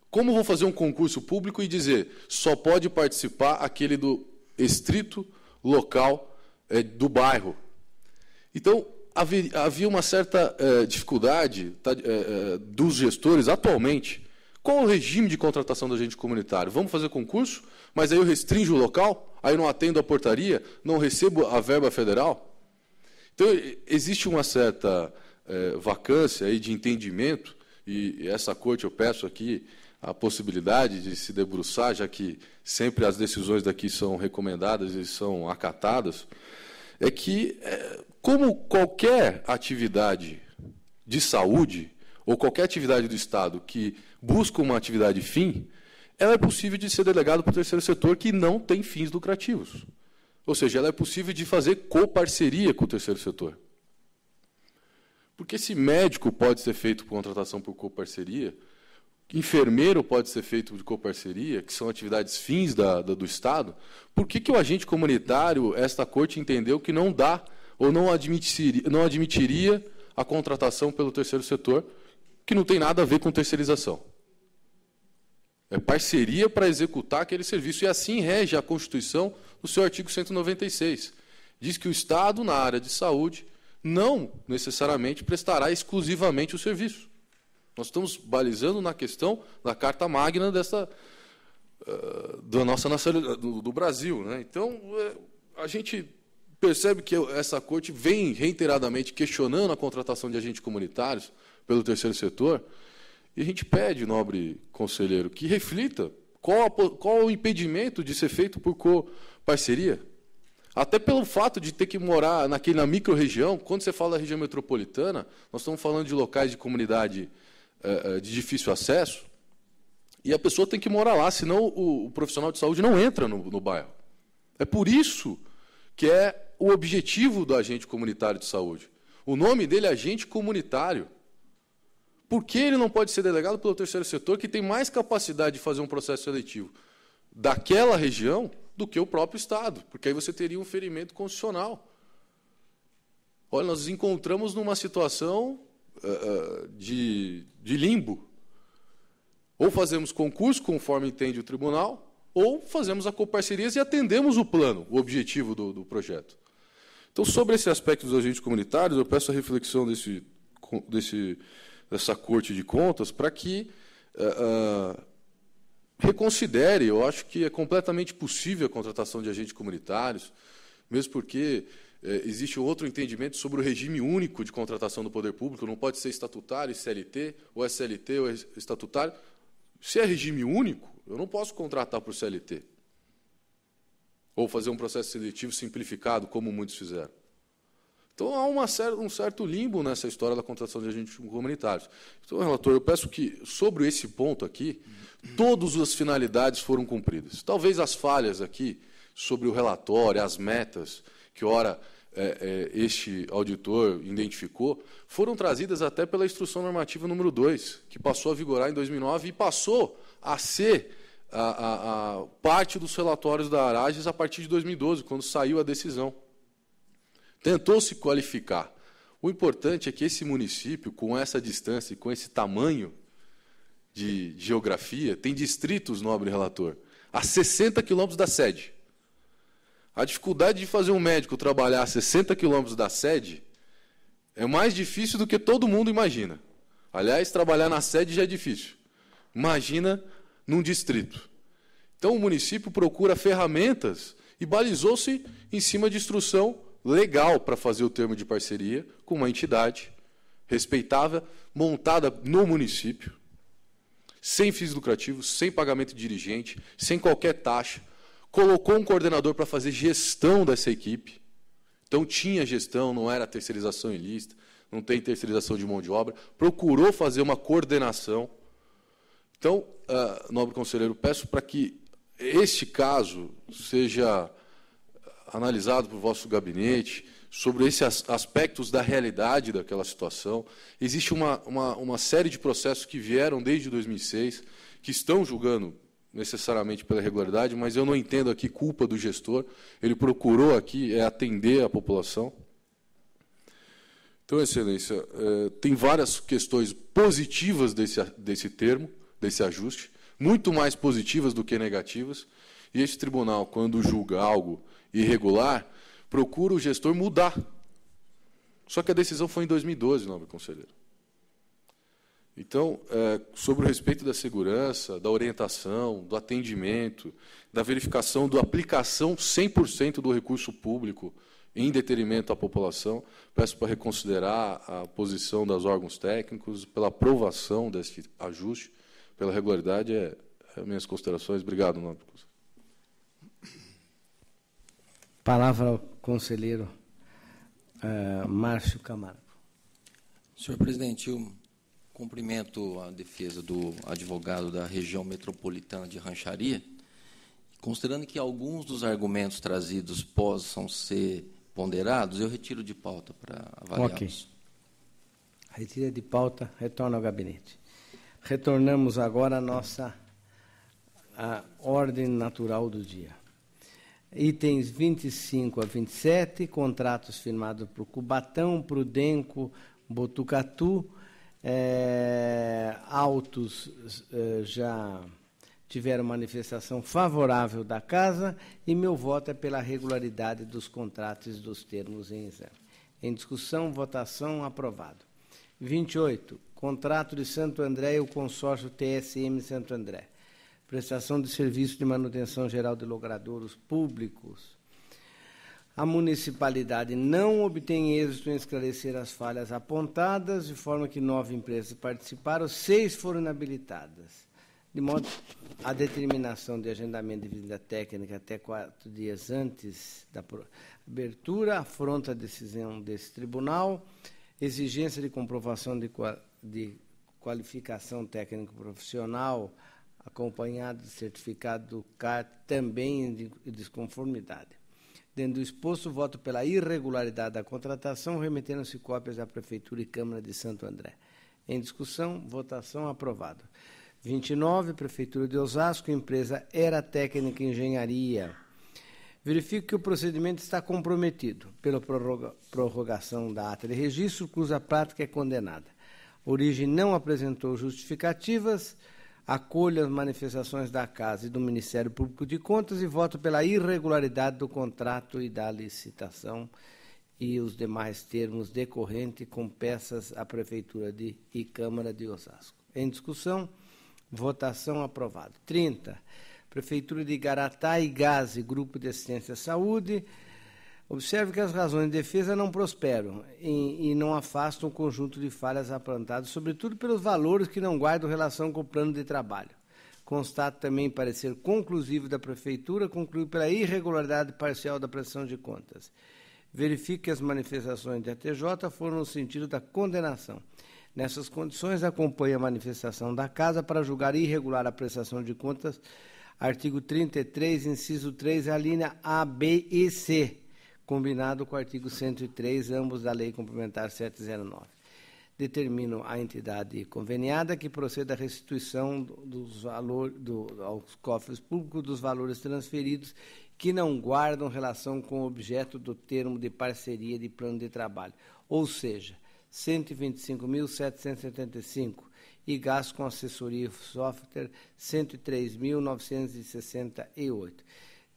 Como vou fazer um concurso público e dizer só pode participar aquele do estrito local do bairro? Então, havia uma certa dificuldade dos gestores atualmente. Qual é o regime de contratação do agente comunitário? Vamos fazer concurso, mas aí eu restringo o local, aí eu não atendo a portaria, não recebo a verba federal? Então, existe uma certa vacância aí de entendimento, e essa corte, eu peço aqui a possibilidade de se debruçar, já que sempre as decisões daqui são recomendadas e são acatadas, é que, como qualquer atividade de saúde, ou qualquer atividade do Estado que busca uma atividade fim, ela é possível de ser delegada para o terceiro setor que não tem fins lucrativos. Ou seja, ela é possível de fazer coparceria com o terceiro setor. Porque se médico pode ser feito por contratação por coparceria, enfermeiro pode ser feito de coparceria, que são atividades fins do Estado, por que o agente comunitário, esta corte entendeu que não dá ou não admitiria a contratação pelo terceiro setor, que não tem nada a ver com terceirização? É parceria para executar aquele serviço, e assim rege a Constituição no seu artigo 196. Diz que o Estado, na área de saúde, não necessariamente prestará exclusivamente o serviço. Nós estamos balizando na questão da Carta Magna da nossa nacionalidade, do Brasil, né? Então, a gente percebe que essa corte vem reiteradamente questionando a contratação de agentes comunitários pelo terceiro setor, e a gente pede, nobre conselheiro, que reflita qual o impedimento de ser feito por coparceria. Até pelo fato de ter que morar na micro-região. Quando você fala da região metropolitana, nós estamos falando de locais de comunidade de difícil acesso, e a pessoa tem que morar lá, senão o profissional de saúde não entra no bairro. É por isso que é o objetivo do agente comunitário de saúde. O nome dele é agente comunitário. Por que ele não pode ser delegado pelo terceiro setor, que tem mais capacidade de fazer um processo seletivo? daquela região do que o próprio Estado, porque aí você teria um ferimento constitucional. Olha, nós nos encontramos numa situação de limbo. Ou fazemos concurso, conforme entende o tribunal, ou fazemos a coparcerias e atendemos o plano, o objetivo do projeto. Então, sobre esse aspecto dos agentes comunitários, eu peço a reflexão dessa Corte de Contas para que reconsidere. Eu acho que é completamente possível a contratação de agentes comunitários, mesmo porque existe outro entendimento sobre o regime único de contratação do poder público, não pode ser estatutário e CLT, ou é CLT ou é estatutário. Se é regime único, eu não posso contratar por CLT. Ou fazer um processo seletivo simplificado, como muitos fizeram. Então, há um certo limbo nessa história da contratação de agentes comunitários. Então, relator, eu peço que, sobre esse ponto aqui, todas as finalidades foram cumpridas. Talvez as falhas aqui, sobre o relatório, as metas, que, ora, este auditor identificou, foram trazidas até pela Instrução Normativa número 2, que passou a vigorar em 2009 e passou a ser a parte dos relatórios da ARAGES a partir de 2012, quando saiu a decisão. Tentou se qualificar. O importante é que esse município, com essa distância e com esse tamanho de geografia, tem distritos, nobre relator, a 60 quilômetros da sede. A dificuldade de fazer um médico trabalhar a 60 quilômetros da sede é mais difícil do que todo mundo imagina. Aliás, trabalhar na sede já é difícil. Imagina num distrito. Então, o município procura ferramentas e balizou-se em cima de instrução legal para fazer o termo de parceria com uma entidade respeitável, montada no município, sem fins lucrativos, sem pagamento de dirigente, sem qualquer taxa. Colocou um coordenador para fazer gestão dessa equipe. Então, tinha gestão, não era terceirização ilícita, não tem terceirização de mão de obra. Procurou fazer uma coordenação. Então, nobre conselheiro, peço para que este caso seja analisado por vosso gabinete, sobre esses aspectos da realidade daquela situação. Existe uma série de processos que vieram desde 2006, que estão julgando necessariamente pela irregularidade, mas eu não entendo aqui culpa do gestor. Ele procurou aqui atender a população. Então, Excelência, tem várias questões positivas desse termo, desse ajuste, muito mais positivas do que negativas, e este tribunal, quando julga algo irregular, procura o gestor mudar. Só que a decisão foi em 2012, nobre conselheiro. Então, sobre o respeito da segurança, da orientação, do atendimento, da verificação da aplicação 100% do recurso público em detrimento à população, peço para reconsiderar a posição dos órgãos técnicos, pela aprovação desse ajuste, pela regularidade, minhas considerações. Obrigado, nobre conselheiro. Palavra ao conselheiro Márcio Camargo. Senhor presidente, eu cumprimento a defesa do advogado da região metropolitana de Rancharia, considerando que alguns dos argumentos trazidos possam ser ponderados, eu retiro de pauta para avaliá-los. Ok. Retira de pauta, retorna ao gabinete. Retornamos agora à nossa ordem natural do dia. Itens 25 a 27, contratos firmados por Cubatão, Prudenco, Botucatu, autos já tiveram manifestação favorável da Casa e meu voto é pela regularidade dos contratos e dos termos em exame. Em discussão, votação, aprovado. 28, contrato de Santo André e o consórcio TSM Santo André. Prestação de serviço de manutenção geral de logradouros públicos. A municipalidade não obtém êxito em esclarecer as falhas apontadas, de forma que 9 empresas participaram, 6 foram inabilitadas. De modo a determinação de agendamento de visita técnica até 4 dias antes da abertura, afronta a decisão desse tribunal, exigência de comprovação de qualificação técnico-profissional, acompanhado de certificado do CAR, também de desconformidade. Dentro do exposto, voto pela irregularidade da contratação, remetendo-se cópias à Prefeitura e Câmara de Santo André. Em discussão, votação, aprovado. 29, Prefeitura de Osasco, empresa Era Técnica Engenharia. Verifico que o procedimento está comprometido pela prorrogação da ata de registro, cuja prática é condenada. Origem não apresentou justificativas, acolho as manifestações da Casa e do Ministério Público de Contas e voto pela irregularidade do contrato e da licitação e os demais termos decorrentes com peças à Prefeitura e Câmara de Osasco. Em discussão, votação aprovada. 30. Prefeitura de Igaratá e Gaze, Grupo de Assistência à Saúde. Observe que as razões de defesa não prosperam e não afastam um conjunto de falhas apontadas, sobretudo pelos valores que não guardam relação com o plano de trabalho. Constato também parecer conclusivo da Prefeitura, concluído pela irregularidade parcial da prestação de contas. Verifique que as manifestações de ATJ foram no sentido da condenação. Nessas condições, acompanhe a manifestação da Casa para julgar irregular a prestação de contas, artigo 33, inciso 3, a linha A, B e C, combinado com o artigo 103, ambos da Lei Complementar 709. Determino a entidade conveniada que proceda à restituição dos valores aos cofres públicos dos valores transferidos que não guardam relação com o objeto do termo de parceria de plano de trabalho, ou seja, 125.775 e gasto com assessoria e software 103.968.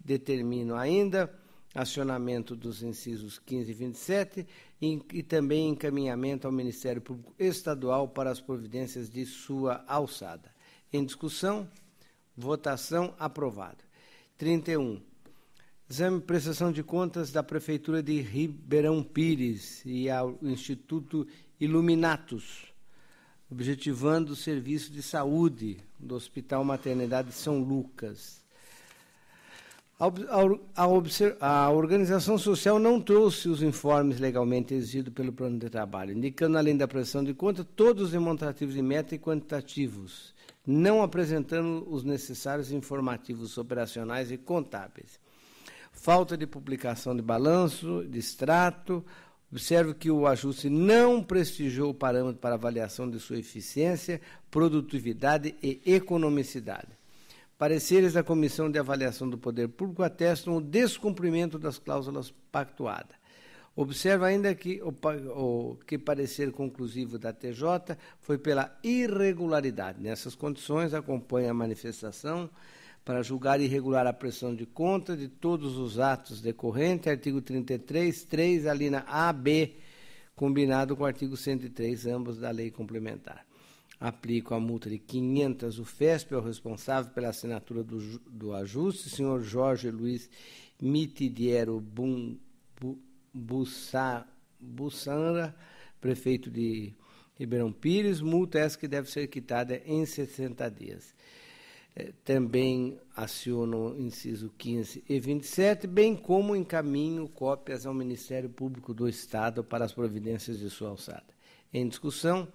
Determino ainda acionamento dos incisos 15 e 27 e também encaminhamento ao Ministério Público Estadual para as providências de sua alçada. Em discussão, votação aprovado. 31. Exame e prestação de contas da Prefeitura de Ribeirão Pires e ao Instituto Iluminatus, objetivando o serviço de saúde do Hospital Maternidade de São Lucas. A organização social não trouxe os informes legalmente exigidos pelo plano de trabalho, indicando, além da prestação de contas, todos os demonstrativos de meta e quantitativos, não apresentando os necessários informativos operacionais e contábeis. Falta de publicação de balanço, de extrato. Observe que o ajuste não prestigiou o parâmetro para avaliação de sua eficiência, produtividade e economicidade. Pareceres da Comissão de Avaliação do Poder Público atestam o descumprimento das cláusulas pactuadas. Observa ainda que o parecer conclusivo da TJ foi pela irregularidade. Nessas condições, acompanha a manifestação para julgar irregular a prestação de contas de todos os atos decorrentes, artigo 33, 3, a linha A, B, combinado com o artigo 103, ambos da Lei Complementar. Aplico a multa de 500 UFESP ao responsável pela assinatura do ajuste, senhor Jorge Luiz Mitidiero Bussanra, prefeito de Ribeirão Pires, multa essa que deve ser quitada em 60 dias. Também aciono o inciso 15 e 27, bem como encaminho cópias ao Ministério Público do Estado para as providências de sua alçada. Em discussão,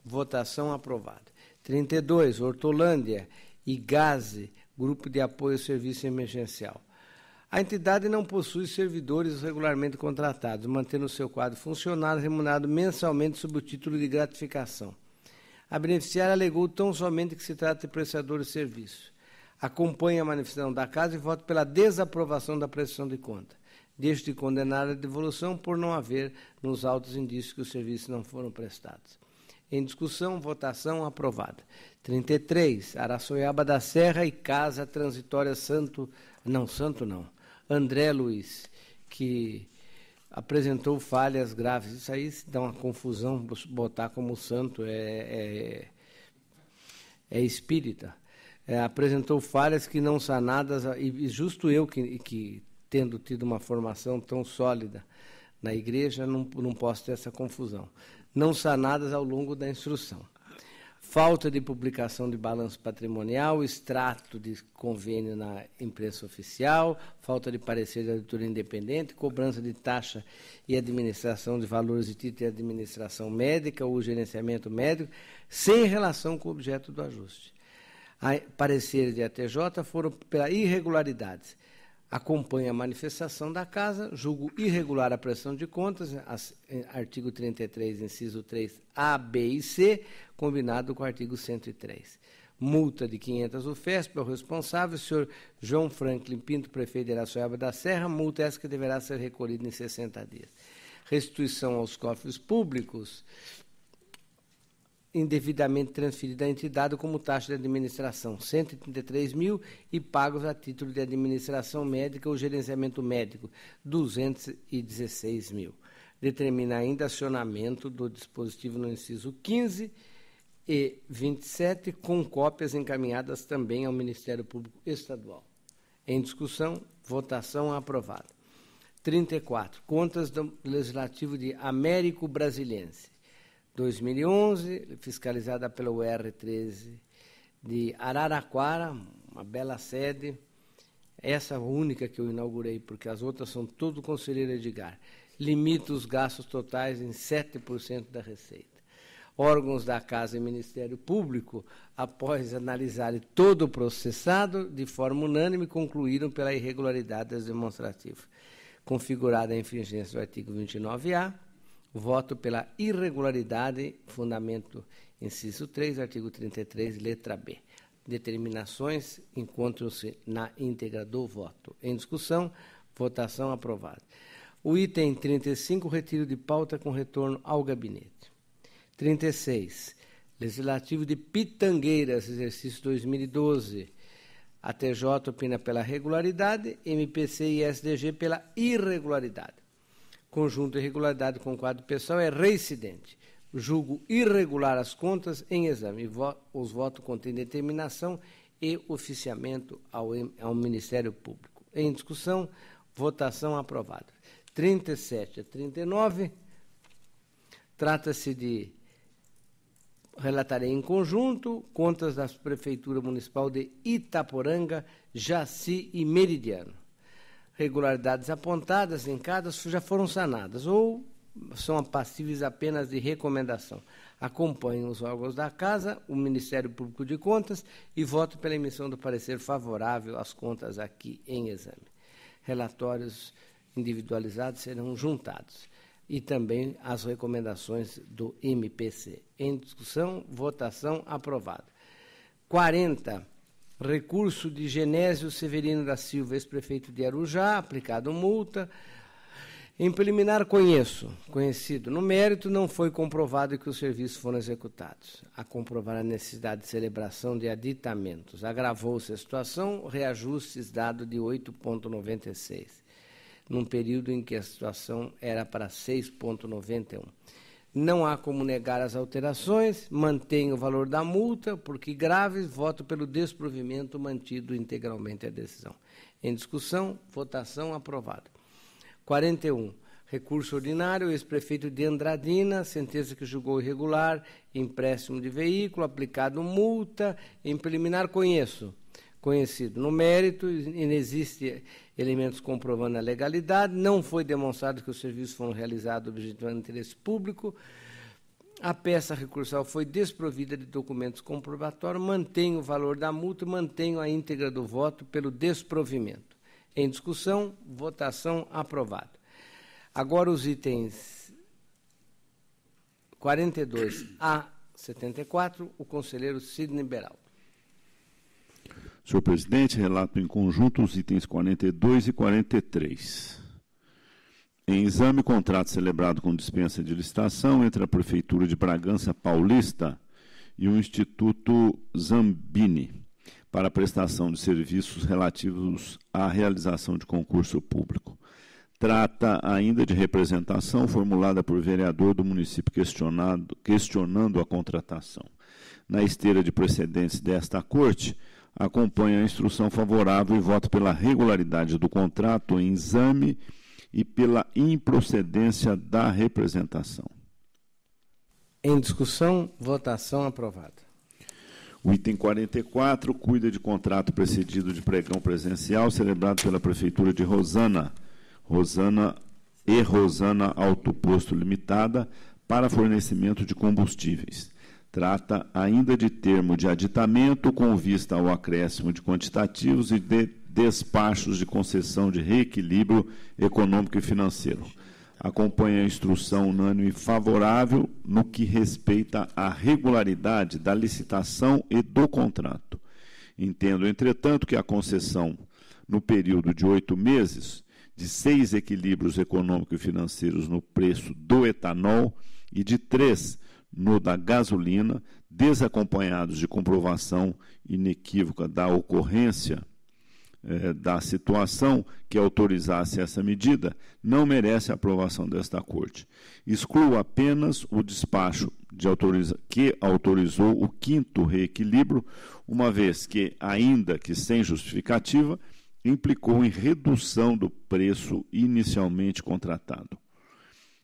votação aprovada. 32, Hortolândia e Gaze, Grupo de Apoio ao Serviço Emergencial. A entidade não possui servidores regularmente contratados, mantendo o seu quadro funcionário remunerado mensalmente sob o título de gratificação. A beneficiária alegou tão somente que se trata de prestador de serviço. Acompanhe a manifestação da Casa e voto pela desaprovação da prestação de conta. Deixo de condenar a devolução por não haver nos autos indícios que os serviços não foram prestados. Em discussão, votação aprovada. 33, Araçoiaba da Serra e Casa Transitória André Luiz, que apresentou falhas graves. Isso aí dá uma confusão, botar como santo é espírita. Apresentou falhas que não sanadas, e justo eu que tendo tido uma formação tão sólida na igreja, não posso ter essa confusão. Não sanadas ao longo da instrução. Falta de publicação de balanço patrimonial, extrato de convênio na imprensa oficial, falta de parecer da auditoria independente, cobrança de taxa e administração de valores de título e administração médica ou gerenciamento médico, sem relação com o objeto do ajuste. Pareceres de ATJ foram pela irregularidades. Acompanha a manifestação da Casa, julgo irregular a prestação de contas, artigo 33, inciso 3, A, B e C, combinado com o artigo 103. multa de 500 UFESP ao responsável, o senhor João Franklin Pinto, prefeito de Araçoiaba da Serra, multa essa que deverá ser recolhida em 60 dias. Restituição aos cofres públicos, indevidamente transferida à entidade como taxa de administração, 133 mil, e pagos a título de administração médica ou gerenciamento médico, 216 mil. Determina ainda acionamento do dispositivo no inciso 15 e 27, com cópias encaminhadas também ao Ministério Público Estadual. Em discussão, votação aprovada. 34. Contas do Legislativo de Américo Brasiliense. 2011, fiscalizada pela UR13 de Araraquara, uma bela sede. Essa única que eu inaugurei, porque as outras são todo conselheiro Edgar. Limita os gastos totais em 7% da receita. Órgãos da Casa e Ministério Público, após analisarem todo o processado, de forma unânime, concluíram pela irregularidade das demonstrativas. Configurada a infringência do artigo 29A, voto pela irregularidade, fundamento, inciso 3, artigo 33, letra B. Determinações encontram-se na íntegra do voto. Em discussão, votação aprovada. O item 35, retiro de pauta com retorno ao gabinete. 36, Legislativo de Pitangueiras, exercício 2012. A TJ opina pela regularidade, MPC e SDG pela irregularidade. Conjunto de irregularidade com quadro pessoal é reincidente. Julgo irregular as contas em exame. Os votos contêm determinação e oficiamento ao Ministério Público. Em discussão, votação aprovada. 37 a 39, trata-se de, relatarei em conjunto, contas da Prefeitura Municipal de Itaporanga, Jaci e Meridiano. Regularidades apontadas em cada já foram sanadas ou são passíveis apenas de recomendação. Acompanhem os órgãos da Casa, o Ministério Público de Contas e voto pela emissão do parecer favorável às contas aqui em exame. Relatórios individualizados serão juntados e também as recomendações do MPC. Em discussão, votação aprovada. 40, recurso de Genésio Severino da Silva, ex-prefeito de Arujá, aplicado multa. Em preliminar, conhecido. No mérito, não foi comprovado que os serviços foram executados. A comprovar a necessidade de celebração de aditamentos. Agravou-se a situação, reajustes dado de 8,96, num período em que a situação era para 6,91. Não há como negar as alterações, mantenho o valor da multa, porque graves, voto pelo desprovimento, mantido integralmente a decisão. Em discussão, votação aprovada. 41. Recurso ordinário, ex-prefeito de Andradina, sentença que julgou irregular, empréstimo de veículo, aplicado multa, em preliminar conhecido. No mérito, inexiste elementos comprovando a legalidade, não foi demonstrado que os serviços foram realizados objetivando interesse público, a peça recursal foi desprovida de documentos comprobatórios, mantenho o valor da multa, mantenho a íntegra do voto pelo desprovimento. Em discussão, votação aprovada. Agora os itens 42 a 74, o conselheiro Sidney Beraldo. Senhor presidente, relato em conjunto os itens 42 e 43. Em exame, contrato celebrado com dispensa de licitação entre a Prefeitura de Bragança Paulista e o Instituto Zambini para a prestação de serviços relativos à realização de concurso público. Trata ainda de representação formulada por vereador do município questionando a contratação. Na esteira de precedentes desta Corte, acompanha a instrução favorável e voto pela regularidade do contrato em exame e pela improcedência da representação. Em discussão, votação aprovada. O item 44 cuida de contrato precedido de pregão presencial celebrado pela Prefeitura de Rosana Autoposto Limitada para fornecimento de combustíveis. Trata ainda de termo de aditamento com vista ao acréscimo de quantitativos e de despachos de concessão de reequilíbrio econômico e financeiro. Acompanha a instrução unânime favorável no que respeita à regularidade da licitação e do contrato. Entendo, entretanto, que a concessão, no período de 8 meses, de 6 equilíbrios econômicos e financeiros no preço do etanol e de 3 no da gasolina, desacompanhados de comprovação inequívoca da ocorrência da situação que autorizasse essa medida, não merece a aprovação desta Corte. Excluo apenas o despacho que autorizou o 5º reequilíbrio, uma vez que, ainda que sem justificativa, implicou em redução do preço inicialmente contratado.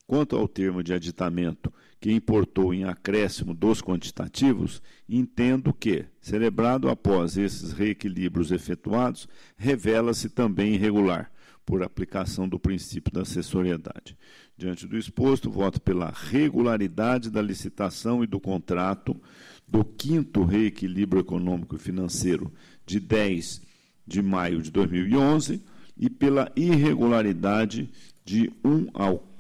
Quanto ao termo de aditamento que importou em acréscimo dos quantitativos, entendo que, celebrado após esses reequilíbrios efetuados, revela-se também irregular, por aplicação do princípio da acessoriedade. Diante do exposto, voto pela regularidade da licitação e do contrato do 5º reequilíbrio econômico e financeiro de 10 de maio de 2011 e pela irregularidade de 1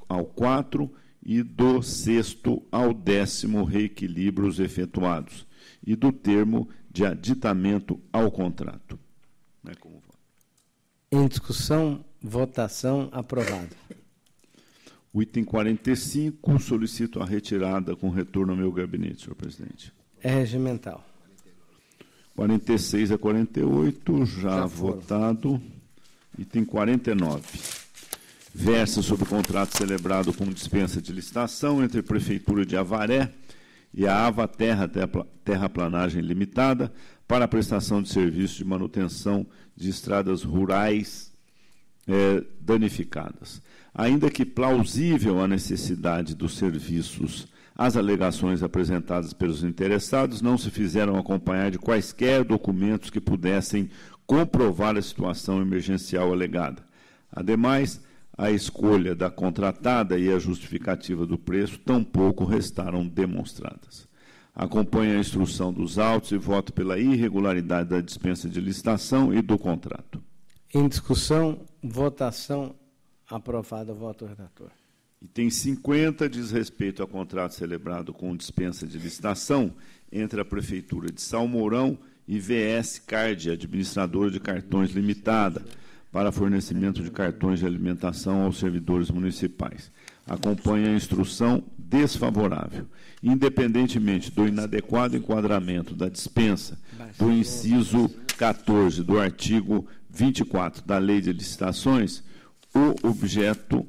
ao 4 e do 6º ao 10º reequilíbrios efetuados e do termo de aditamento ao contrato. Em discussão, votação, aprovado. O item 45, solicito a retirada com retorno ao meu gabinete, senhor presidente. É regimental. 46 a 48, já votado. Item 49. Versa sobre o contrato celebrado com dispensa de licitação entre a Prefeitura de Avaré e a Ava Terraplanagem Limitada para a prestação de serviços de manutenção de estradas rurais danificadas. Ainda que plausível a necessidade dos serviços, as alegações apresentadas pelos interessados não se fizeram acompanhar de quaisquer documentos que pudessem comprovar a situação emergencial alegada. Ademais, a escolha da contratada e a justificativa do preço tampouco restaram demonstradas. Acompanho a instrução dos autos e voto pela irregularidade da dispensa de licitação e do contrato. Em discussão, votação, aprovado. Voto, redator. Item 50 diz respeito ao contrato celebrado com dispensa de licitação entre a Prefeitura de Salmourão e VS Card, administradora de cartões limitada, para fornecimento de cartões de alimentação aos servidores municipais. Acompanha a instrução desfavorável. Independentemente do inadequado enquadramento da dispensa do inciso 14 do artigo 24 da Lei de Licitações, o objeto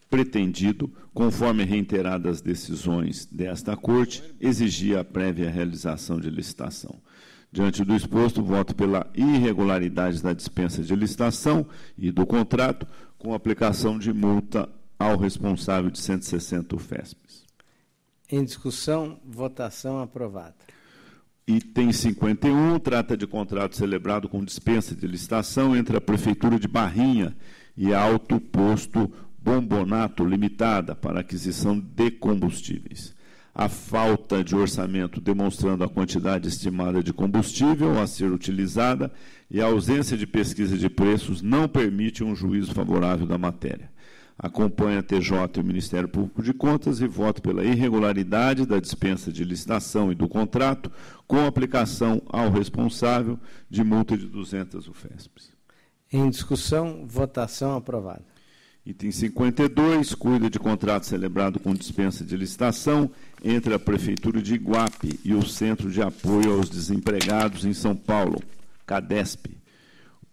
pretendido, conforme reiteradas decisões desta Corte, exigia a prévia realização de licitação. Diante do exposto, voto pela irregularidade da dispensa de licitação e do contrato, com aplicação de multa ao responsável de 160 UFESPs. Em discussão, votação, aprovada. Item 51, trata de contrato celebrado com dispensa de licitação entre a Prefeitura de Barrinha e a Alto Posto Bombonato Limitada para aquisição de combustíveis. A falta de orçamento demonstrando a quantidade estimada de combustível a ser utilizada e a ausência de pesquisa de preços não permite um juízo favorável da matéria. Acompanha a TJ e o Ministério Público de Contas e voto pela irregularidade da dispensa de licitação e do contrato, com aplicação ao responsável de multa de 200 UFESPs. Em discussão, votação, aprovada. Item 52, cuida de contrato celebrado com dispensa de licitação entre a Prefeitura de Iguape e o Centro de Apoio aos Desempregados em São Paulo, CADESP,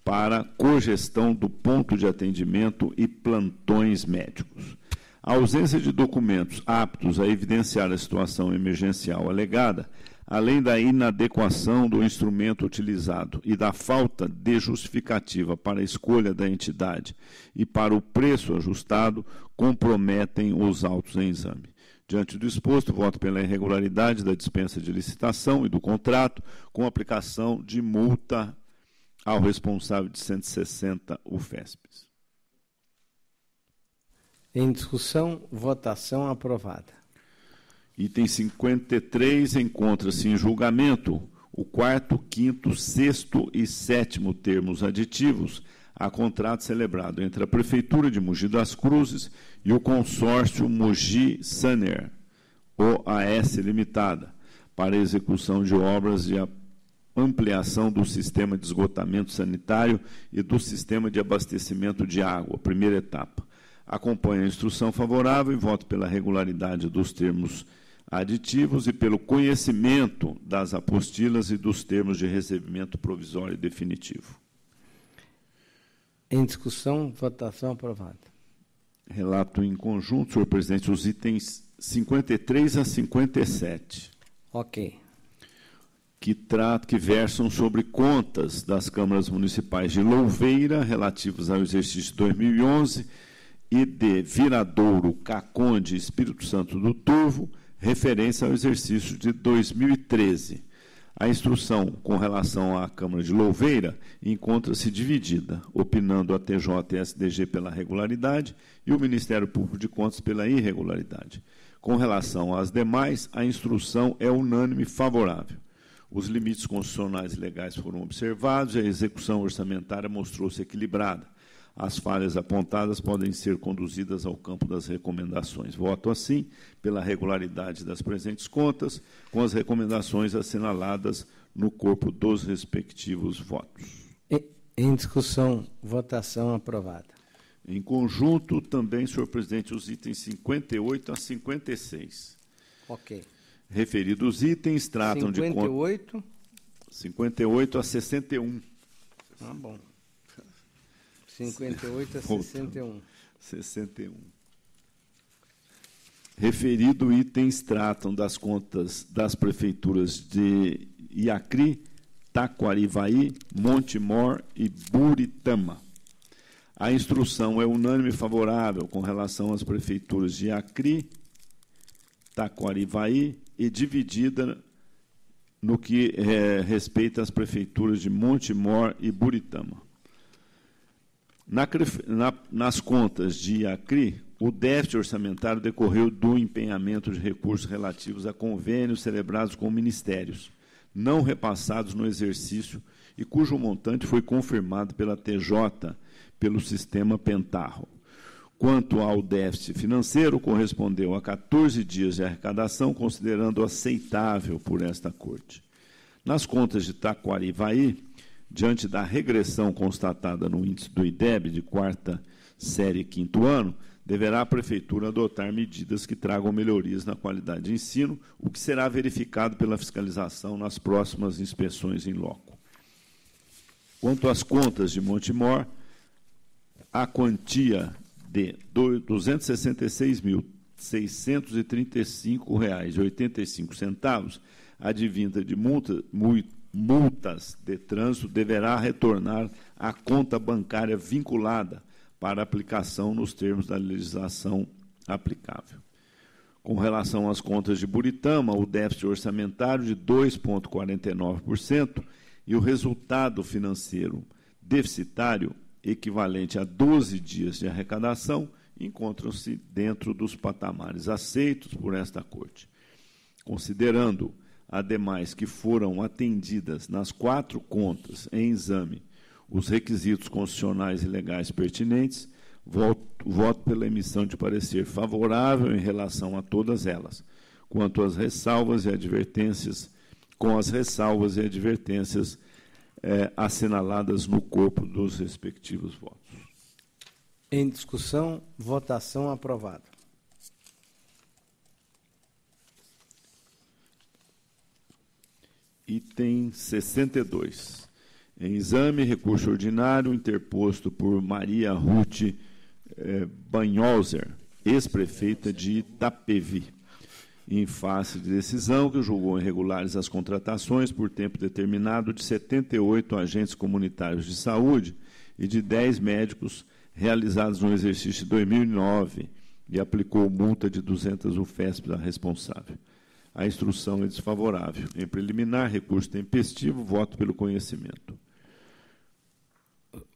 para cogestão do ponto de atendimento e plantões médicos. A ausência de documentos aptos a evidenciar a situação emergencial alegada, além da inadequação do instrumento utilizado e da falta de justificativa para a escolha da entidade e para o preço ajustado, comprometem os autos em exame. Diante do exposto, voto pela irregularidade da dispensa de licitação e do contrato, com aplicação de multa ao responsável de 160 UFESPs. Em discussão, votação, aprovada. Item 53, encontra-se em julgamento o 4º, 6º e 7º termos aditivos a contrato celebrado entre a Prefeitura de Mogi das Cruzes e o consórcio Mogi Saner, OAS Limitada, para a execução de obras de ampliação do sistema de esgotamento sanitário e do sistema de abastecimento de água, primeira etapa. Acompanho a instrução favorável e voto pela regularidade dos termos aditivos e pelo conhecimento das apostilas e dos termos de recebimento provisório e definitivo. Em discussão, votação aprovada. Relato em conjunto, senhor presidente, os itens 53 a 57. Ok. Que versam sobre contas das câmaras municipais de Louveira, relativos ao exercício de 2011, e de Viradouro, Caconde e Espírito Santo do Turvo, referência ao exercício de 2013. A instrução com relação à Câmara de Louveira encontra-se dividida, opinando a TJ e a SDG pela regularidade e o Ministério Público de Contas pela irregularidade. Com relação às demais, a instrução é unânime favorável. Os limites constitucionais e legais foram observados e a execução orçamentária mostrou-se equilibrada. As falhas apontadas podem ser conduzidas ao campo das recomendações. Voto, assim, pela regularidade das presentes contas, com as recomendações assinaladas no corpo dos respectivos votos. Em discussão, votação aprovada. Em conjunto, também, senhor presidente, os itens 58 a 56. Ok. Referidos itens tratam 58. de... 58 a 61. Ah, bom. 58 a 61. 61. Referido itens tratam das contas das prefeituras de Iacri, Taquarivaí, Montemor e Buritama. A instrução é unânime favorável com relação às prefeituras de Iacri, Taquarivaí e dividida no que respeita às prefeituras de Montemor e Buritama. Nas contas de Iacri, o déficit orçamentário decorreu do empenhamento de recursos relativos a convênios celebrados com ministérios, não repassados no exercício e cujo montante foi confirmado pela TJ pelo sistema Pentarro. Quanto ao déficit financeiro, correspondeu a 14 dias de arrecadação, considerando aceitável por esta Corte. Nas contas de Taquarivaí, diante da regressão constatada no índice do IDEB de quarta série quinto ano, deverá a Prefeitura adotar medidas que tragam melhorias na qualidade de ensino, o que será verificado pela fiscalização nas próximas inspeções em loco. Quanto às contas de Montemor, a quantia de R$ 266.635,85, advinda de multas de trânsito, deverá retornar à conta bancária vinculada para aplicação nos termos da legislação aplicável. Com relação às contas de Buritama, o déficit orçamentário de 2,49% e o resultado financeiro deficitário, equivalente a 12 dias de arrecadação, encontram-se dentro dos patamares aceitos por esta Corte. Considerando, ademais, que foram atendidas nas 4 contas em exame os requisitos constitucionais e legais pertinentes, voto pela emissão de parecer favorável em relação a todas elas, quanto às ressalvas e advertências, com as ressalvas e advertências assinaladas no corpo dos respectivos votos. Em discussão, votação aprovada. Item 62. Em exame, recurso ordinário interposto por Maria Ruth Banholzer, ex-prefeita de Itapevi, em face de decisão que julgou irregulares as contratações por tempo determinado de 78 agentes comunitários de saúde e de 10 médicos realizados no exercício de 2009 e aplicou multa de 200 UFESP à responsável. A instrução é desfavorável. Em preliminar, recurso tempestivo, voto pelo conhecimento.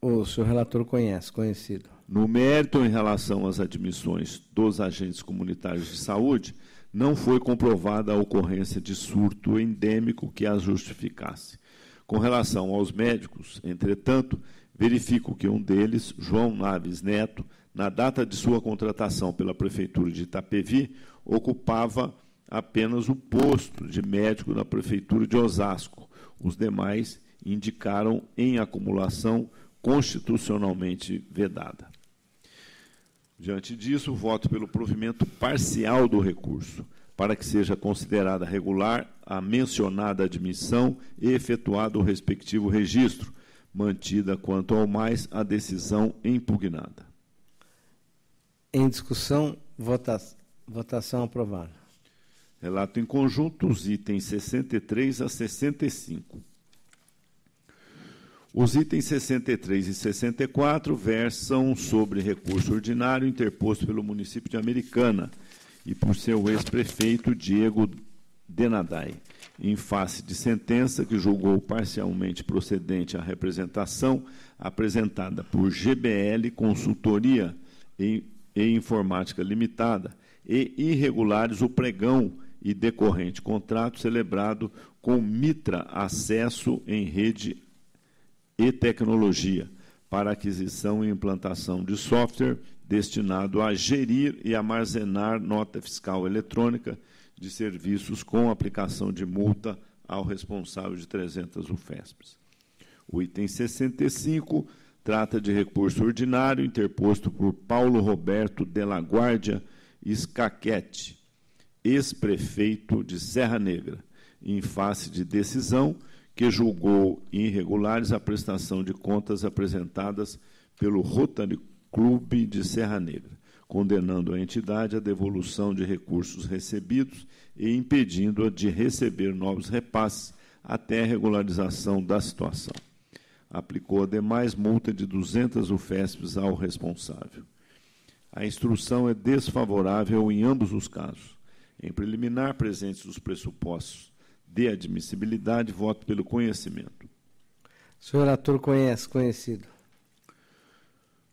O senhor relator conhecido. No mérito, em relação às admissões dos agentes comunitários de saúde, não foi comprovada a ocorrência de surto endêmico que as justificasse. Com relação aos médicos, entretanto, verifico que um deles, João Naves Neto, na data de sua contratação pela Prefeitura de Itapevi, ocupava apenas o posto de médico na Prefeitura de Osasco. Os demais indicaram em acumulação constitucionalmente vedada. Diante disso, voto pelo provimento parcial do recurso, para que seja considerada regular a mencionada admissão e efetuado o respectivo registro, mantida quanto ao mais a decisão impugnada. Em discussão, votação aprovada. Relato em conjunto os itens 63 a 65. Os itens 63 e 64 versam sobre recurso ordinário interposto pelo município de Americana e por seu ex-prefeito Diego Denadai, em face de sentença que julgou parcialmente procedente a representação apresentada por GBL Consultoria e Informática Limitada e irregulares o pregão e decorrente contrato celebrado com Mitra Acesso em Rede e Tecnologia para aquisição e implantação de software destinado a gerir e armazenar nota fiscal eletrônica de serviços com aplicação de multa ao responsável de 300 UFESPs. O item 65 trata de recurso ordinário interposto por Paulo Roberto de la Guardia Scaquete, ex-prefeito de Serra Negra, em face de decisão que julgou irregulares a prestação de contas apresentadas pelo Rotary Clube de Serra Negra, condenando a entidade à devolução de recursos recebidos e impedindo-a de receber novos repasses até a regularização da situação. Aplicou, ademais, multa de 200 UFESPs ao responsável. A instrução é desfavorável em ambos os casos. Em preliminar, presentes os pressupostos de admissibilidade, voto pelo conhecimento. Senhor relator conhecido.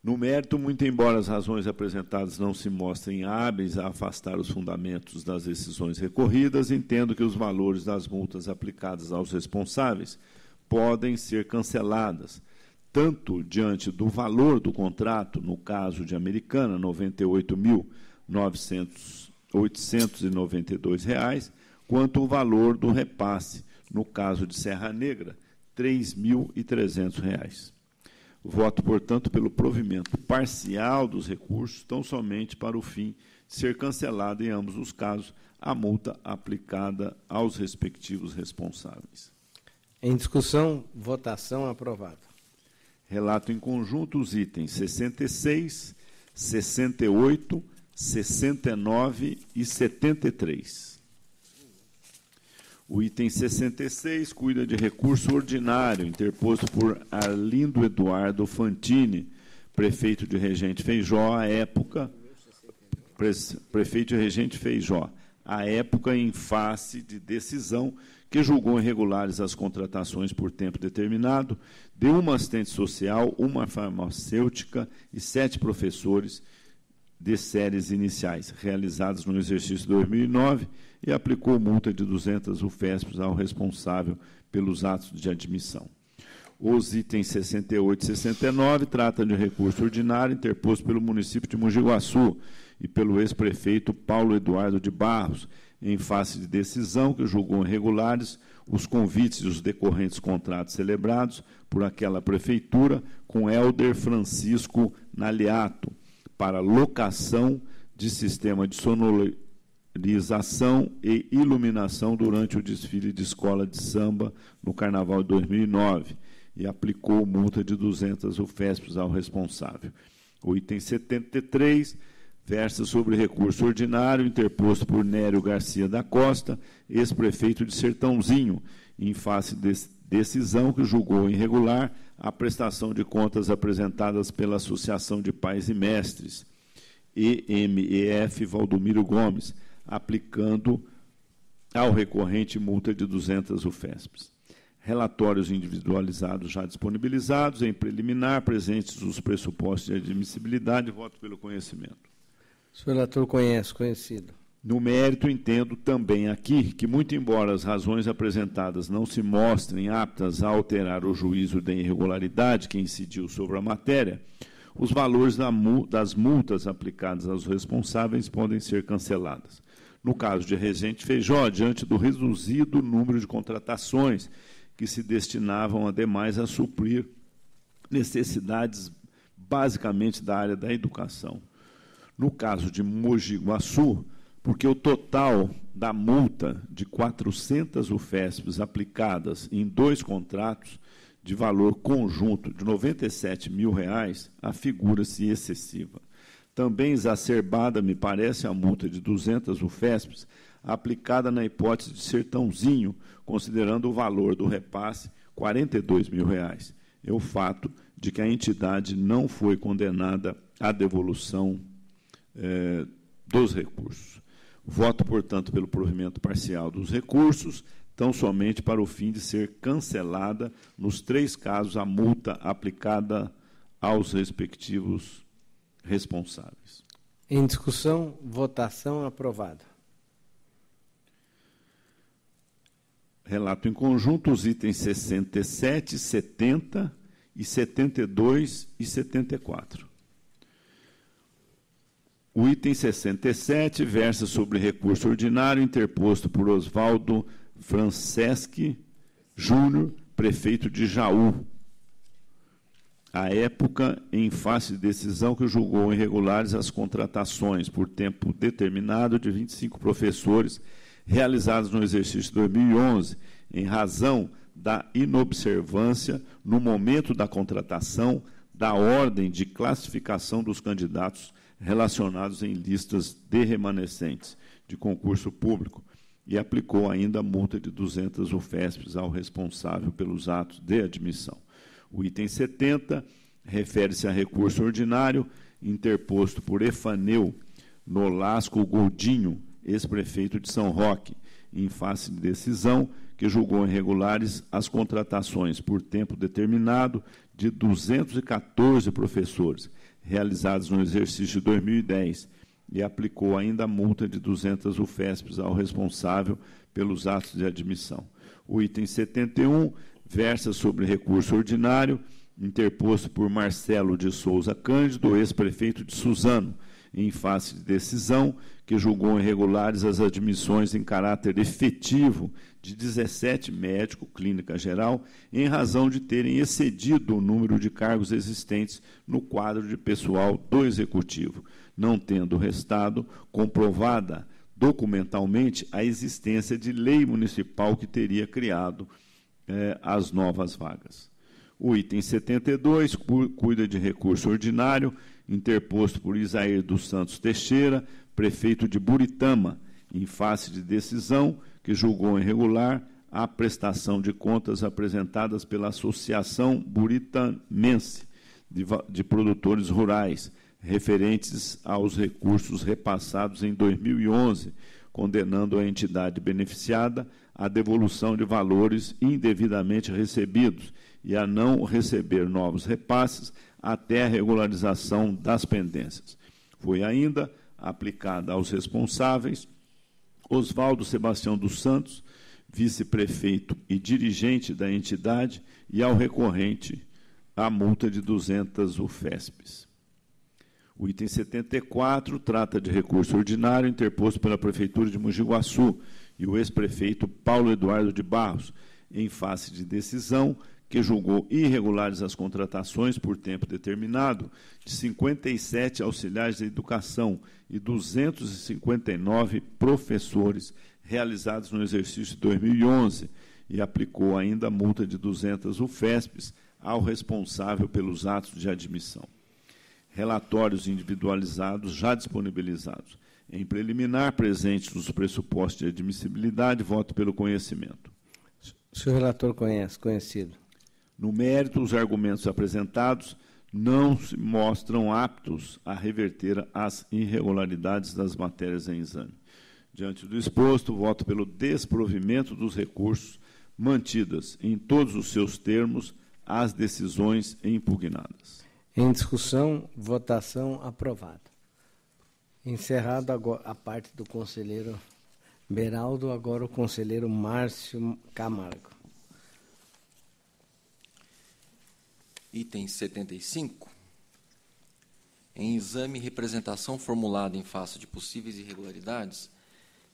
No mérito, muito embora as razões apresentadas não se mostrem hábeis a afastar os fundamentos das decisões recorridas, entendo que os valores das multas aplicadas aos responsáveis podem ser canceladas, tanto diante do valor do contrato, no caso de Americana, R$ 98.892, quanto o valor do repasse, no caso de Serra Negra, R$ 3.300. Voto, portanto, pelo provimento parcial dos recursos, tão somente para o fim de ser cancelada, em ambos os casos, a multa aplicada aos respectivos responsáveis. Em discussão, votação aprovada. Relato em conjunto os itens 66, 68, 69 e 73. O item 66 cuida de recurso ordinário interposto por Arlindo Eduardo Fantini, prefeito de Regente Feijó, à época, prefeito de Regente Feijó, à época em face de decisão que julgou irregulares as contratações por tempo determinado de uma assistente social, uma farmacêutica e 7 professores de séries iniciais, realizadas no exercício 2009, e aplicou multa de 200 UFESPs ao responsável pelos atos de admissão. Os itens 68 e 69 tratam de recurso ordinário interposto pelo município de Mogi Guaçu e pelo ex-prefeito Paulo Eduardo de Barros, em face de decisão que julgou irregulares os convites e os decorrentes contratos celebrados por aquela prefeitura com Hélder Francisco Naliato para locação de sistema de sonorização e iluminação durante o desfile de escola de samba no Carnaval de 2009 e aplicou multa de 200 UFESPs ao responsável. O item 73 versa sobre recurso ordinário interposto por Nério Garcia da Costa, ex-prefeito de Sertãozinho, em face de decisão que julgou irregular a prestação de contas apresentadas pela Associação de Pais e Mestres, EMEF Valdomiro Gomes, aplicando ao recorrente multa de 200 UFESPs. Relatórios individualizados já disponibilizados, em preliminar, presentes os pressupostos de admissibilidade, voto pelo conhecimento. O senhor relator conhecido. No mérito, entendo também aqui que, muito embora as razões apresentadas não se mostrem aptas a alterar o juízo de irregularidade que incidiu sobre a matéria, os valores das multas aplicadas aos responsáveis podem ser canceladas. No caso de Rezende Feijó, diante do reduzido número de contratações que se destinavam, ademais, a suprir necessidades basicamente da área da educação. No caso de Mogi Guaçu, porque o total da multa de 400 UFESPs aplicadas em 2 contratos de valor conjunto de R$ 97 mil afigura-se excessiva. Também exacerbada me parece a multa de 200 UFESPs aplicada na hipótese de Sertãozinho, considerando o valor do repasse R$ 42 mil. É o fato de que a entidade não foi condenada à devolução dos recursos. Voto, portanto, pelo provimento parcial dos recursos, tão somente para o fim de ser cancelada, nos 3 casos, a multa aplicada aos respectivos responsáveis. Em discussão, votação, aprovado. Relato em conjunto os itens 67, 70 e 72 e 74. O item 67 versa sobre recurso ordinário interposto por Oswaldo Franceschi Júnior, prefeito de Jaú, à época, em face de decisão que julgou irregulares as contratações por tempo determinado de 25 professores realizadas no exercício de 2011, em razão da inobservância, no momento da contratação, da ordem de classificação dos candidatos relacionados em listas de remanescentes de concurso público, e aplicou ainda a multa de 200 UFESPs ao responsável pelos atos de admissão. O item 70 refere-se a recurso ordinário interposto por Efaneu Nolasco Godinho, ex-prefeito de São Roque, em face de decisão que julgou irregulares as contratações por tempo determinado de 214 professores realizadas no exercício de 2010 e aplicou ainda a multa de 200 UFESPs ao responsável pelos atos de admissão. O item 71 versa sobre recurso ordinário interposto por Marcelo de Souza Cândido, ex-prefeito de Suzano, em face de decisão que julgou irregulares as admissões em caráter efetivo de 17 médicos, clínica geral, em razão de terem excedido o número de cargos existentes no quadro de pessoal do Executivo, não tendo restado comprovada documentalmente a existência de lei municipal que teria criado as novas vagas. O item 72 cuida de recurso ordinário interposto por Isair dos Santos Teixeira, prefeito de Buritama, em face de decisão que julgou irregular a prestação de contas apresentadas pela Associação Buritamense de Produtores Rurais, referentes aos recursos repassados em 2011, condenando a entidade beneficiada à devolução de valores indevidamente recebidos e a não receber novos repasses até a regularização das pendências. Foi ainda aplicada aos responsáveis Oswaldo Sebastião dos Santos, vice-prefeito e dirigente da entidade, e ao recorrente a multa de 200 UFESPs. O item 74 trata de recurso ordinário interposto pela Prefeitura de Mogi Guaçu e o ex-prefeito Paulo Eduardo de Barros, em face de decisão que julgou irregulares as contratações por tempo determinado de 57 auxiliares de educação e 259 professores realizados no exercício de 2011 e aplicou ainda a multa de 200 UFESPs ao responsável pelos atos de admissão. Relatórios individualizados já disponibilizados. Em preliminar, presentes os pressupostos de admissibilidade, voto pelo conhecimento. O senhor relator conhecido. No mérito, os argumentos apresentados não se mostram aptos a reverter as irregularidades das matérias em exame. Diante do exposto, voto pelo desprovimento dos recursos, mantidas em todos os seus termos as decisões impugnadas. Em discussão, votação, aprovado. Encerrado agora a parte do conselheiro Beraldo, agora o conselheiro Márcio Camargo. Item 75. Em exame e representação formulada em face de possíveis irregularidades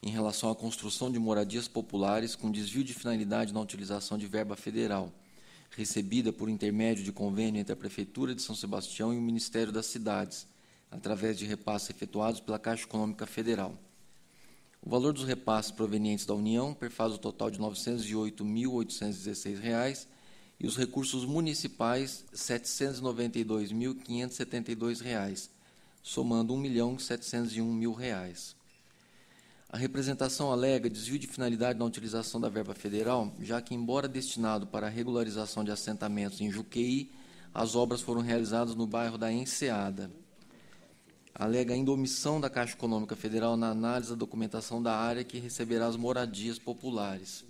em relação à construção de moradias populares com desvio de finalidade na utilização de verba federal, recebida por intermédio de convênio entre a Prefeitura de São Sebastião e o Ministério das Cidades, através de repasses efetuados pela Caixa Econômica Federal. O valor dos repasses provenientes da União perfaz o total de R$ 908.816 e os recursos municipais R$ 792.572, somando R$ 1.701.000. A representação alega desvio de finalidade na utilização da verba federal, já que, embora destinado para a regularização de assentamentos em Juqueí, as obras foram realizadas no bairro da Enseada. Alega ainda omissão da Caixa Econômica Federal na análise da documentação da área que receberá as moradias populares.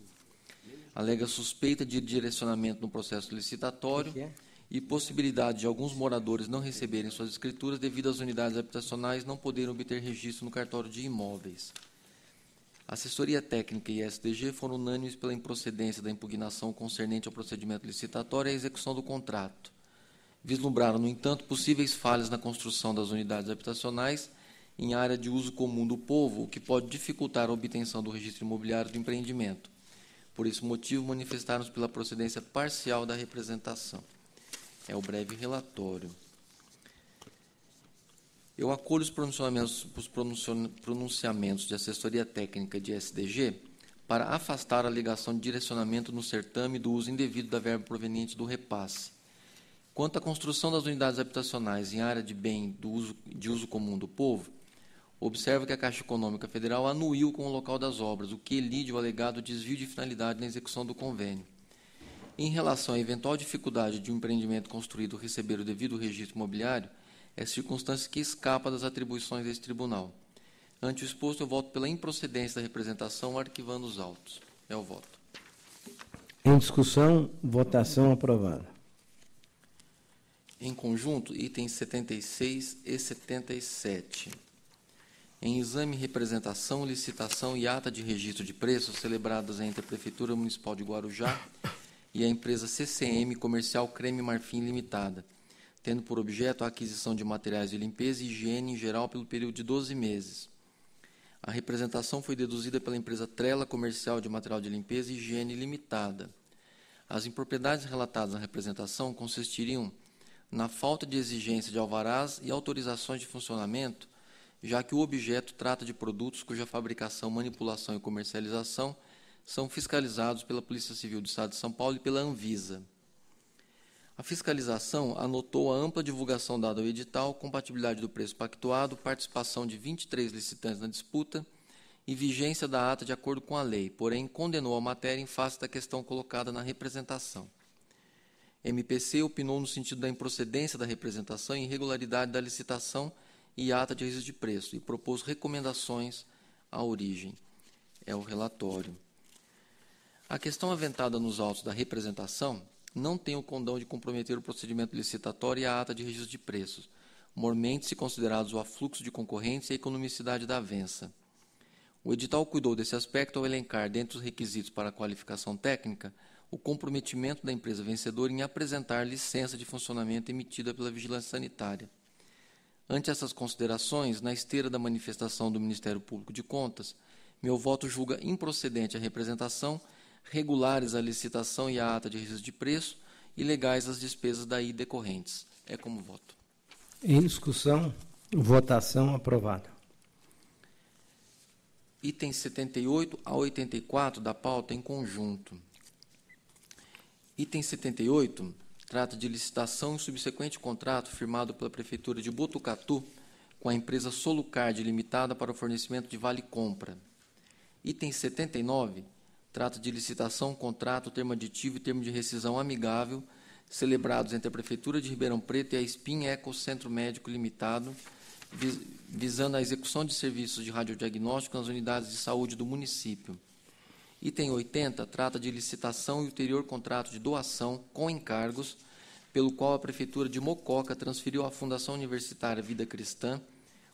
Alega suspeita de direcionamento no processo licitatório e possibilidade de alguns moradores não receberem suas escrituras devido às unidades habitacionais não poderem obter registro no cartório de imóveis. A assessoria técnica e SDG foram unânimes pela improcedência da impugnação concernente ao procedimento licitatório e à execução do contrato. Vislumbraram, no entanto, possíveis falhas na construção das unidades habitacionais em área de uso comum do povo, o que pode dificultar a obtenção do registro imobiliário do empreendimento. Por esse motivo, manifestaram-se pela procedência parcial da representação. É o breve relatório. Eu acolho os pronunciamentos de assessoria técnica de SDG para afastar a alegação de direcionamento no certame do uso indevido da verba proveniente do repasse. Quanto à construção das unidades habitacionais em área de bem de uso comum do povo, observo que a Caixa Econômica Federal anuiu com o local das obras, o que elide o alegado desvio de finalidade na execução do convênio. Em relação à eventual dificuldade de um empreendimento construído receber o devido registro imobiliário, é circunstância que escapa das atribuições deste tribunal. Ante o exposto, eu voto pela improcedência da representação, arquivando os autos. É o voto. Em discussão, votação aprovada. Em conjunto, itens 76 e 77. Em exame, representação, licitação e ata de registro de preços celebradas entre a Prefeitura Municipal de Guarujá e a empresa CCM Comercial Creme Marfim Limitada, tendo por objeto a aquisição de materiais de limpeza e higiene em geral pelo período de 12 meses. A representação foi deduzida pela empresa Trela Comercial de Material de Limpeza e Higiene Limitada. As impropriedades relatadas na representação consistiriam na falta de exigência de alvarás e autorizações de funcionamento, já que o objeto trata de produtos cuja fabricação, manipulação e comercialização são fiscalizados pela Polícia Civil do Estado de São Paulo e pela Anvisa. A fiscalização anotou a ampla divulgação dada ao edital, compatibilidade do preço pactuado, participação de 23 licitantes na disputa e vigência da ata de acordo com a lei, porém condenou a matéria em face da questão colocada na representação. MPC opinou no sentido da improcedência da representação e irregularidade da licitação e ata de registro de preço e propôs recomendações à origem. É o relatório. A questão aventada nos autos da representação não tem o condão de comprometer o procedimento licitatório e a ata de registro de preços, mormente-se considerados o afluxo de concorrentes e a economicidade da avença. O edital cuidou desse aspecto ao elencar, dentre os requisitos para a qualificação técnica, o comprometimento da empresa vencedora em apresentar licença de funcionamento emitida pela Vigilância Sanitária. Ante essas considerações, na esteira da manifestação do Ministério Público de Contas, meu voto julga improcedente a representação, regulares a licitação e a ata de registro de preço e legais as despesas daí decorrentes. É como voto. Em discussão, votação aprovada. Itens 78 a 84 da pauta em conjunto. Item 78 trata de licitação e subsequente contrato firmado pela Prefeitura de Botucatu com a empresa Solucard Limitada para o fornecimento de vale-compra. Item 79 trata de licitação, contrato, termo aditivo e termo de rescisão amigável celebrados entre a Prefeitura de Ribeirão Preto e a Spin Eco Centro Médico Limitado, visando a execução de serviços de radiodiagnóstico nas unidades de saúde do município. Item 80 trata de licitação e ulterior contrato de doação com encargos, pelo qual a Prefeitura de Mococa transferiu à Fundação Universitária Vida Cristã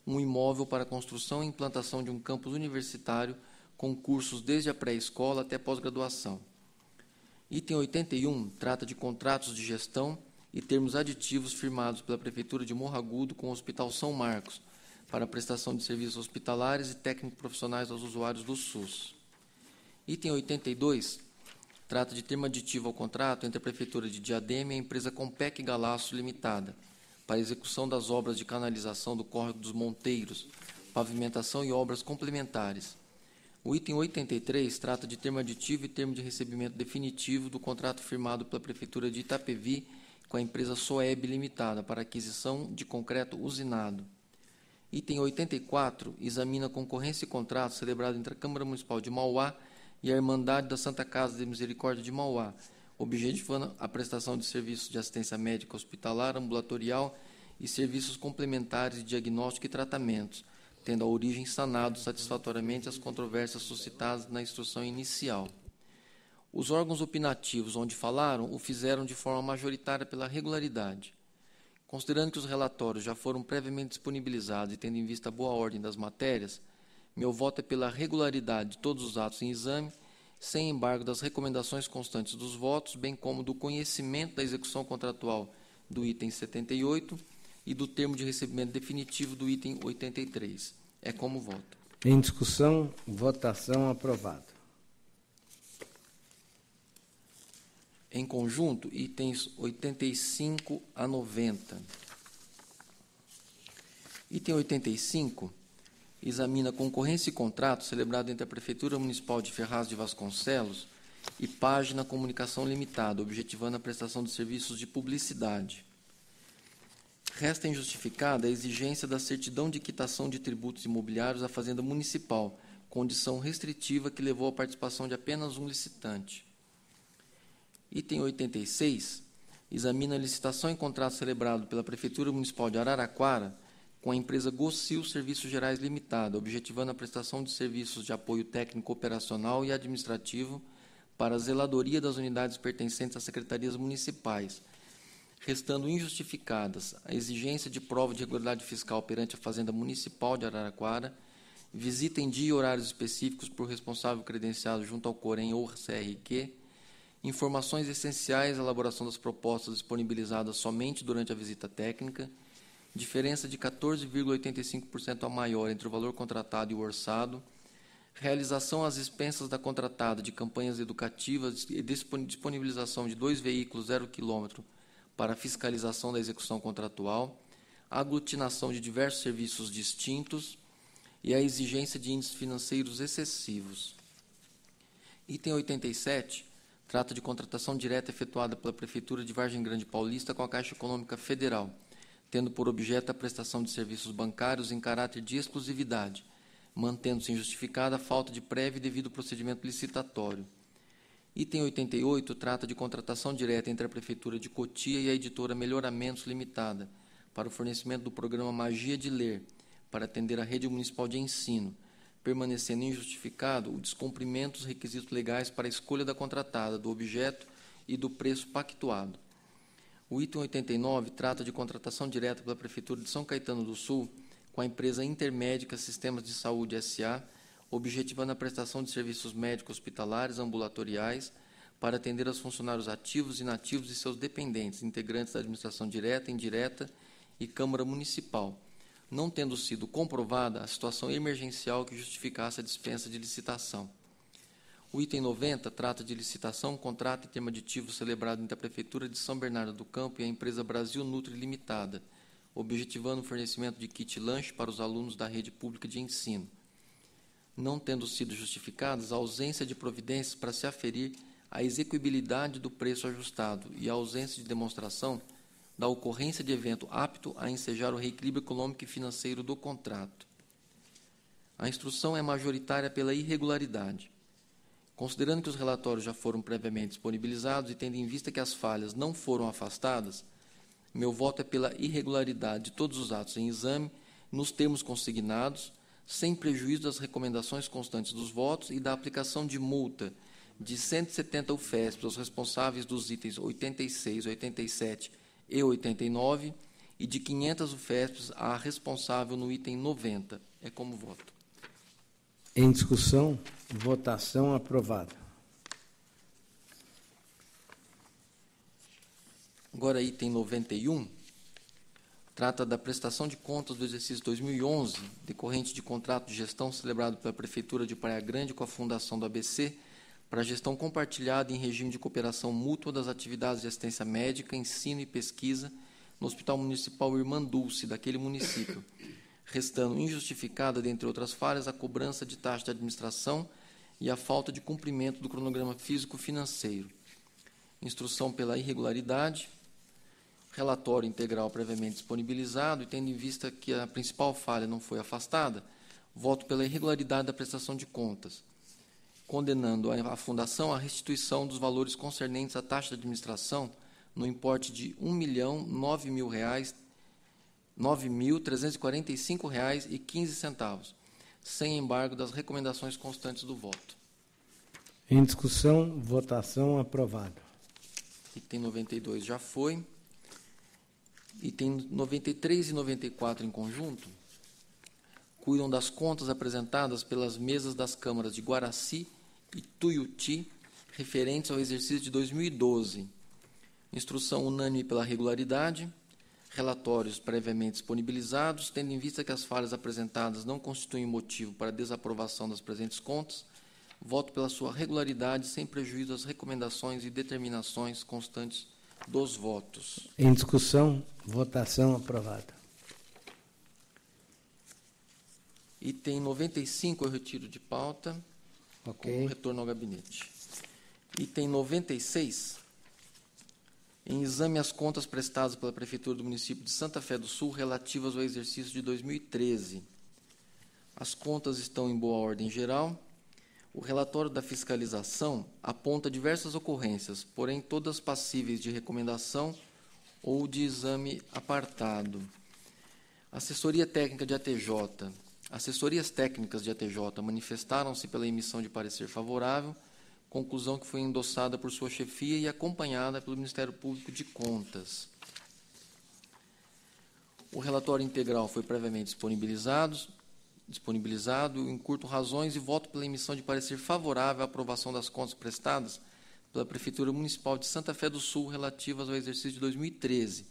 um imóvel para a construção e implantação de um campus universitário com cursos desde a pré-escola até pós-graduação. Item 81 trata de contratos de gestão e termos aditivos firmados pela Prefeitura de Morro Agudo com o Hospital São Marcos para a prestação de serviços hospitalares e técnico-profissionais aos usuários do SUS. Item 82 trata de termo aditivo ao contrato entre a Prefeitura de Diadema e a empresa Compec Galaço Limitada para a execução das obras de canalização do Córrego dos Monteiros, pavimentação e obras complementares. O item 83 trata de termo aditivo e termo de recebimento definitivo do contrato firmado pela Prefeitura de Itapevi com a empresa Soeb Limitada para aquisição de concreto usinado. Item 84 examina a concorrência e contrato celebrado entre a Câmara Municipal de Mauá e a Irmandade da Santa Casa de Misericórdia de Mauá, objetivando a prestação de serviços de assistência médica hospitalar, ambulatorial e serviços complementares de diagnóstico e tratamentos, tendo a origem sanado satisfatoriamente as controvérsias suscitadas na instrução inicial. Os órgãos opinativos onde falaram o fizeram de forma majoritária pela regularidade. Considerando que os relatórios já foram previamente disponibilizados e tendo em vista a boa ordem das matérias, meu voto é pela regularidade de todos os atos em exame, sem embargo das recomendações constantes dos votos, bem como do conhecimento da execução contratual do item 78 e do termo de recebimento definitivo do item 83. É como voto. Em discussão, votação aprovado. Em conjunto, itens 85 a 90. Item 85 examina concorrência e contrato celebrado entre a Prefeitura Municipal de Ferraz de Vasconcelos e Página Comunicação Limitada, objetivando a prestação de serviços de publicidade. Resta injustificada a exigência da certidão de quitação de tributos imobiliários à Fazenda Municipal, condição restritiva que levou à participação de apenas um licitante. Item 86 examina a licitação e contrato celebrado pela Prefeitura Municipal de Araraquara com a empresa Gocil Serviços Gerais Limitada, objetivando a prestação de serviços de apoio técnico operacional e administrativo para a zeladoria das unidades pertencentes às secretarias municipais, restando injustificadas a exigência de prova de regularidade fiscal perante a Fazenda Municipal de Araraquara, visita em dia e horários específicos por responsável credenciado junto ao Corém ou CRQ, informações essenciais à elaboração das propostas disponibilizadas somente durante a visita técnica, diferença de 14,85% a maior entre o valor contratado e o orçado, realização às expensas da contratada de campanhas educativas e disponibilização de 2 veículos 0 km para fiscalização da execução contratual, aglutinação de diversos serviços distintos e a exigência de índices financeiros excessivos. Item 87 trata de contratação direta efetuada pela Prefeitura de Vargem Grande Paulista com a Caixa Econômica Federal, tendo por objeto a prestação de serviços bancários em caráter de exclusividade, mantendo-se injustificada a falta de prévio e devido procedimento licitatório. Item 88 trata de contratação direta entre a Prefeitura de Cotia e a editora Melhoramentos Limitada, para o fornecimento do programa Magia de Ler, para atender a rede municipal de ensino, permanecendo injustificado o descumprimento dos requisitos legais para a escolha da contratada, do objeto e do preço pactuado. O item 89 trata de contratação direta pela Prefeitura de São Caetano do Sul com a empresa Intermédica Sistemas de Saúde S.A., objetivando a prestação de serviços médicos hospitalares ambulatoriais para atender aos funcionários ativos e inativos e seus dependentes, integrantes da administração direta, indireta e Câmara Municipal, não tendo sido comprovada a situação emergencial que justificasse a dispensa de licitação. O item 90 trata de licitação, contrato e termo aditivo celebrado entre a Prefeitura de São Bernardo do Campo e a empresa Brasil Nutri Limitada, objetivando o fornecimento de kit lanche para os alunos da rede pública de ensino, não tendo sido justificadas a ausência de providências para se aferir a execuibilidade do preço ajustado e a ausência de demonstração da ocorrência de evento apto a ensejar o reequilíbrio econômico e financeiro do contrato. A instrução é majoritária pela irregularidade. Considerando que os relatórios já foram previamente disponibilizados e tendo em vista que as falhas não foram afastadas, meu voto é pela irregularidade de todos os atos em exame, nos termos consignados, sem prejuízo das recomendações constantes dos votos e da aplicação de multa de 170 UFESP aos responsáveis dos itens 86, 87 e 89 e de 500 UFESPs à responsável no item 90. É como voto. Em discussão, votação aprovada. Agora, item 91, trata da prestação de contas do exercício 2011, decorrente de contrato de gestão celebrado pela Prefeitura de Praia Grande com a Fundação do ABC, para a gestão compartilhada em regime de cooperação mútua das atividades de assistência médica, ensino e pesquisa no Hospital Municipal Irmã Dulce, daquele município, restando injustificada, dentre outras falhas, a cobrança de taxa de administração e a falta de cumprimento do cronograma físico-financeiro. Instrução pela irregularidade, relatório integral previamente disponibilizado, e tendo em vista que a principal falha não foi afastada, voto pela irregularidade da prestação de contas, condenando a Fundação à restituição dos valores concernentes à taxa de administração no importe de R$ 1.009.345,15, sem embargo das recomendações constantes do voto. Em discussão, votação aprovada. Item 92 já foi. Item 93 e 94 em conjunto cuidam das contas apresentadas pelas mesas das câmaras de Guaraci e Tuiuti, referentes ao exercício de 2012. Instrução unânime pela regularidade, relatórios previamente disponibilizados, tendo em vista que as falhas apresentadas não constituem motivo para desaprovação das presentes contas, voto pela sua regularidade, sem prejuízo das recomendações e determinações constantes dos votos. Em discussão, votação aprovada. Item 95 eu retiro de pauta, com retorno ao gabinete. Item 96, em exame as contas prestadas pela Prefeitura do município de Santa Fé do Sul relativas ao exercício de 2013. As contas estão em boa ordem geral. O relatório da fiscalização aponta diversas ocorrências, porém todas passíveis de recomendação ou de exame apartado. Assessoria técnica de ATJ. Assessorias técnicas de ATJ manifestaram-se pela emissão de parecer favorável, conclusão que foi endossada por sua chefia e acompanhada pelo Ministério Público de Contas. O relatório integral foi previamente disponibilizado, encurto razões e voto pela emissão de parecer favorável à aprovação das contas prestadas pela Prefeitura Municipal de Santa Fé do Sul relativas ao exercício de 2013,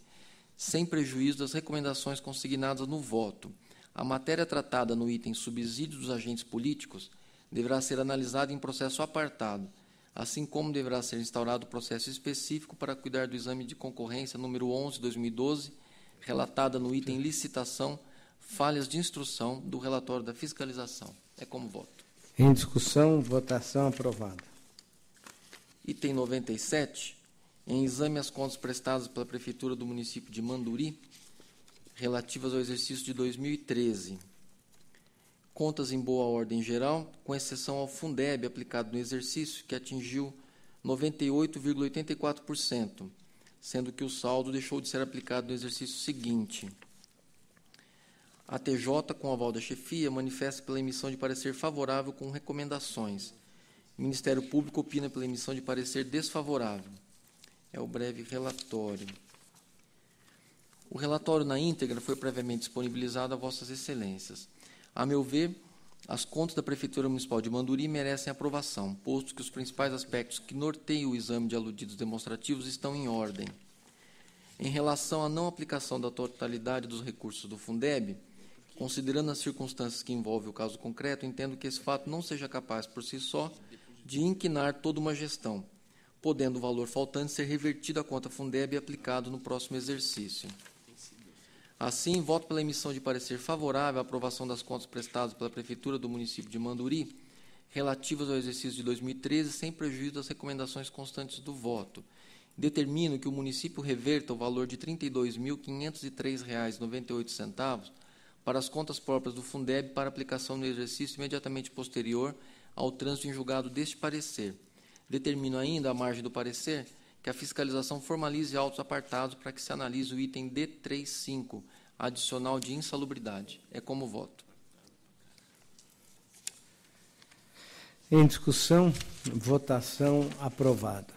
sem prejuízo das recomendações consignadas no voto. A matéria tratada no item subsídio dos agentes políticos deverá ser analisada em processo apartado, assim como deverá ser instaurado processo específico para cuidar do exame de concorrência número 11/2012, relatada no item licitação, falhas de instrução do relatório da fiscalização. É como voto. Em discussão, votação aprovada. Item 97, em exame as contas prestadas pela Prefeitura do município de Manduri, relativas ao exercício de 2013. Contas em boa ordem geral, com exceção ao Fundeb aplicado no exercício, que atingiu 98,84%, sendo que o saldo deixou de ser aplicado no exercício seguinte. A TJ, com aval da chefia, manifesta pela emissão de parecer favorável com recomendações. O Ministério Público opina pela emissão de parecer desfavorável. É o breve relatório. O relatório na íntegra foi previamente disponibilizado a Vossas Excelências. A meu ver, as contas da Prefeitura Municipal de Manduri merecem aprovação, posto que os principais aspectos que norteiam o exame de aludidos demonstrativos estão em ordem. Em relação à não aplicação da totalidade dos recursos do Fundeb, considerando as circunstâncias que envolvem o caso concreto, entendo que esse fato não seja capaz, por si só, de inquinar toda uma gestão, podendo o valor faltante ser revertido à conta Fundeb e aplicado no próximo exercício. Assim, voto pela emissão de parecer favorável à aprovação das contas prestadas pela Prefeitura do município de Manduri, relativas ao exercício de 2013, sem prejuízo das recomendações constantes do voto. Determino que o município reverta o valor de R$ 32.503,98 para as contas próprias do Fundeb para aplicação no exercício imediatamente posterior ao trânsito em julgado deste parecer. Determino ainda, à margem do parecer, que a fiscalização formalize autos apartados para que se analise o item D35, adicional de insalubridade. É como voto. Em discussão, votação aprovada.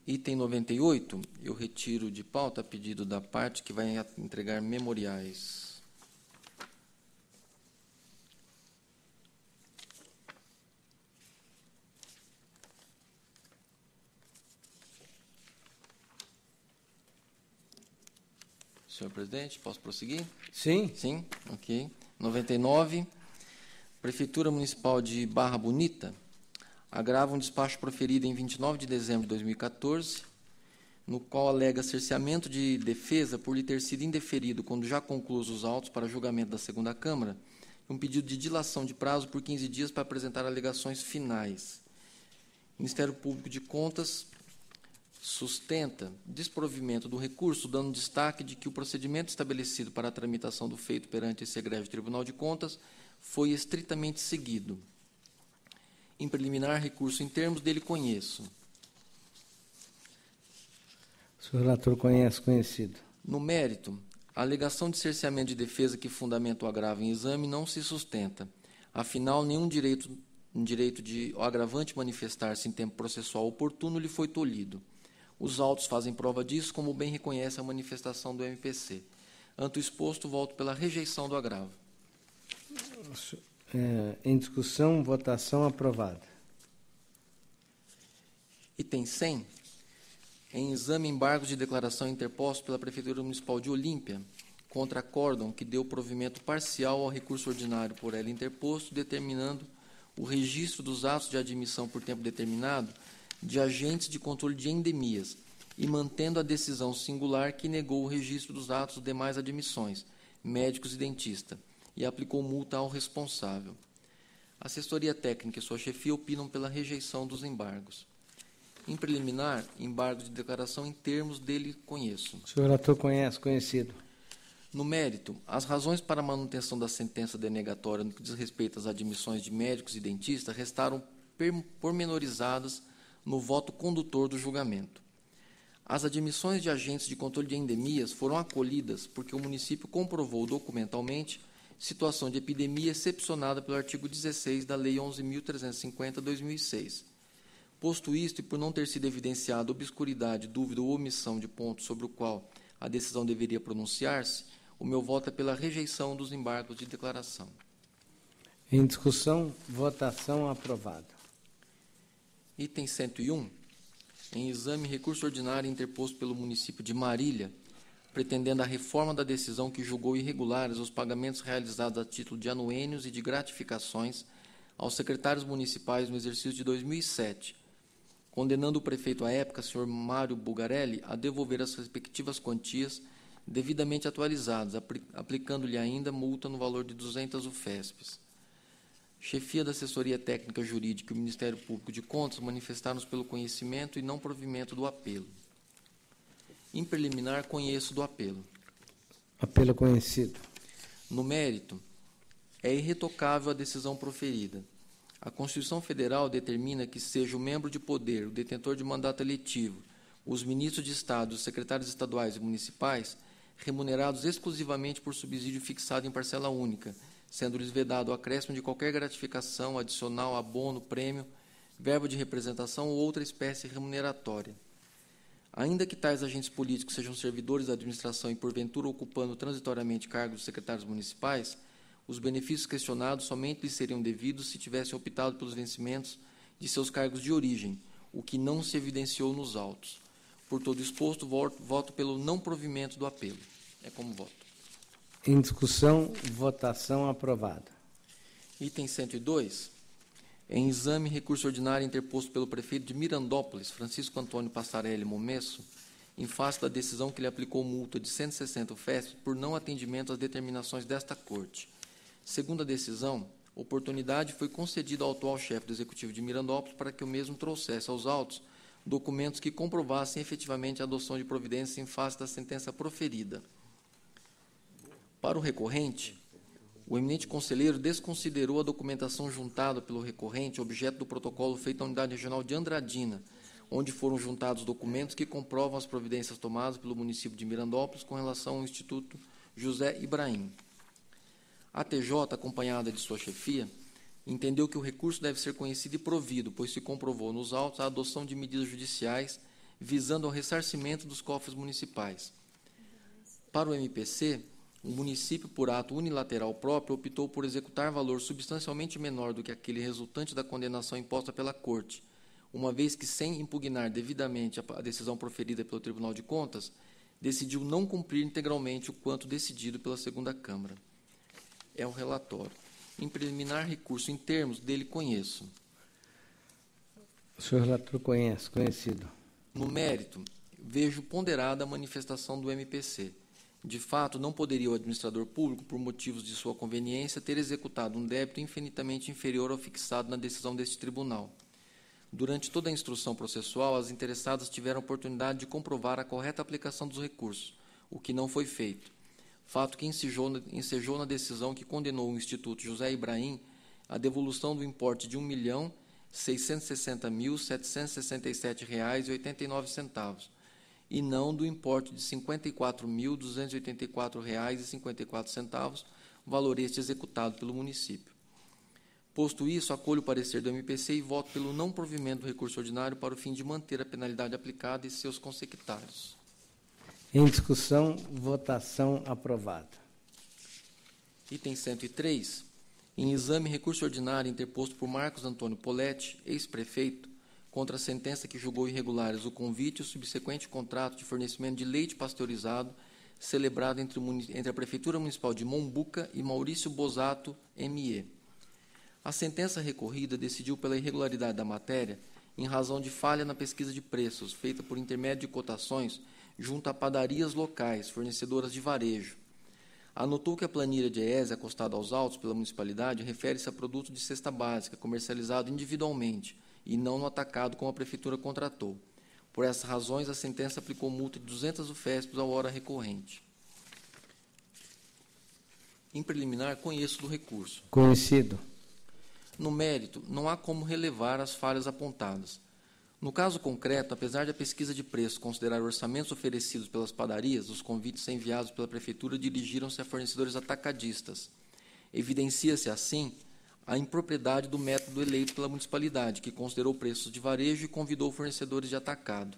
Item 98, eu retiro de pauta a pedido da parte que vai entregar memoriais. Senhor presidente, posso prosseguir? Sim. Sim, ok. 99, Prefeitura Municipal de Barra Bonita agrava um despacho proferido em 29 de dezembro de 2014, no qual alega cerceamento de defesa por lhe ter sido indeferido, quando já concluídos os autos para julgamento da segunda Câmara, um pedido de dilação de prazo por 15 dias para apresentar alegações finais. O Ministério Público de Contas sustenta desprovimento do recurso, dando destaque de que o procedimento estabelecido para a tramitação do feito perante esse egrégio Tribunal de Contas foi estritamente seguido. Em preliminar, recurso em termos dele conheço. O senhor relator conhecido. No mérito, a alegação de cerceamento de defesa que fundamenta o agravo em exame não se sustenta. Afinal, nenhum direito de o agravante manifestar-se em tempo processual oportuno lhe foi tolhido. Os autos fazem prova disso, como bem reconhece a manifestação do MPC. Ante o exposto, voto pela rejeição do agravo. Em discussão, votação aprovada. Item 100. Em exame, embargos de declaração interpostos pela Prefeitura Municipal de Olímpia contra acórdão que deu provimento parcial ao recurso ordinário por ela interposto, determinando o registro dos atos de admissão por tempo determinado de agentes de controle de endemias e mantendo a decisão singular que negou o registro dos atos de demais admissões, médicos e dentista, e aplicou multa ao responsável. A assessoria técnica e sua chefia opinam pela rejeição dos embargos. Em preliminar, embargo de declaração em termos dele conheço. O senhor relator conhecido. No mérito, as razões para a manutenção da sentença denegatória no que diz respeito às admissões de médicos e dentistas restaram pormenorizadas no voto condutor do julgamento. As admissões de agentes de controle de endemias foram acolhidas porque o município comprovou documentalmente situação de epidemia excepcionada pelo artigo 16 da Lei 11.350/2006. Posto isto, e por não ter sido evidenciada obscuridade, dúvida ou omissão de ponto sobre o qual a decisão deveria pronunciar-se, o meu voto é pela rejeição dos embargos de declaração. Em discussão, votação aprovada. Item 101. Em exame, recurso ordinário interposto pelo município de Marília, pretendendo a reforma da decisão que julgou irregulares os pagamentos realizados a título de anuênios e de gratificações aos secretários municipais no exercício de 2007, condenando o prefeito à época, senhor Mário Bugarelli, a devolver as respectivas quantias devidamente atualizadas, aplicando-lhe ainda multa no valor de 200 UFESPs. Chefia da Assessoria Técnica Jurídica e o Ministério Público de Contas manifestaram-nos pelo conhecimento e não provimento do apelo. Em preliminar, conheço do apelo. Apelo conhecido. No mérito, é irretocável a decisão proferida. A Constituição Federal determina que seja o membro de poder, o detentor de mandato eletivo, os ministros de Estado, os secretários estaduais e municipais, remunerados exclusivamente por subsídio fixado em parcela única, sendo-lhes vedado o acréscimo de qualquer gratificação, adicional, abono, prêmio, verba de representação ou outra espécie remuneratória. Ainda que tais agentes políticos sejam servidores da administração e, porventura, ocupando transitoriamente cargos de secretários municipais, os benefícios questionados somente lhes seriam devidos se tivessem optado pelos vencimentos de seus cargos de origem, o que não se evidenciou nos autos. Por todo exposto, voto pelo não provimento do apelo. É como voto. Em discussão, votação aprovada. Item 102. Em exame, recurso ordinário interposto pelo prefeito de Mirandópolis, Francisco Antônio Passarelli Momesso, em face da decisão que lhe aplicou multa de 160 UFESP por não atendimento às determinações desta Corte. Segundo a decisão, oportunidade foi concedida ao atual chefe do Executivo de Mirandópolis para que o mesmo trouxesse aos autos documentos que comprovassem efetivamente a adoção de providências em face da sentença proferida. Para o recorrente, o eminente conselheiro desconsiderou a documentação juntada pelo recorrente, objeto do protocolo feito na Unidade Regional de Andradina, onde foram juntados documentos que comprovam as providências tomadas pelo município de Mirandópolis com relação ao Instituto José Ibrahim. A TJ, acompanhada de sua chefia, entendeu que o recurso deve ser conhecido e provido, pois se comprovou nos autos a adoção de medidas judiciais visando ao ressarcimento dos cofres municipais. Para o MPC, o município, por ato unilateral próprio, optou por executar valor substancialmente menor do que aquele resultante da condenação imposta pela Corte, uma vez que, sem impugnar devidamente a decisão proferida pelo Tribunal de Contas, decidiu não cumprir integralmente o quanto decidido pela segunda Câmara. É o relatório. Em preliminar recurso em termos, dele conheço. O senhor relator conhecido. No mérito, vejo ponderada a manifestação do MPC. De fato, não poderia o administrador público, por motivos de sua conveniência, ter executado um débito infinitamente inferior ao fixado na decisão deste tribunal. Durante toda a instrução processual, as interessadas tiveram a oportunidade de comprovar a correta aplicação dos recursos, o que não foi feito. Fato que ensejou na decisão que condenou o Instituto José Ibrahim à devolução do importe de R$ 1.660.767,89, e não do importe de R$ 54.284,54, valor este executado pelo município. Posto isso, acolho o parecer do MPC e voto pelo não provimento do recurso ordinário para o fim de manter a penalidade aplicada e seus consecutários. Em discussão, votação aprovada. Item 103. Em exame, recurso ordinário interposto por Marcos Antônio Poletti, ex-prefeito, contra a sentença que julgou irregulares o convite e o subsequente contrato de fornecimento de leite pasteurizado celebrado entre a Prefeitura Municipal de Mombuca e Maurício Bosato, M.E. A sentença recorrida decidiu pela irregularidade da matéria em razão de falha na pesquisa de preços feita por intermédio de cotações junto a padarias locais, fornecedoras de varejo. Anotou que a planilha de EES acostada aos autos pela municipalidade refere-se a produto de cesta básica comercializado individualmente e não no atacado como a Prefeitura contratou. Por essas razões, a sentença aplicou multa de 200 UFESPs ao hora recorrente. Em preliminar, conheço do recurso. Conhecido. No mérito, não há como relevar as falhas apontadas. No caso concreto, apesar de a pesquisa de preço considerar orçamentos oferecidos pelas padarias, os convites enviados pela Prefeitura dirigiram-se a fornecedores atacadistas. Evidencia-se, assim, a impropriedade do método eleito pela municipalidade, que considerou preços de varejo e convidou fornecedores de atacado.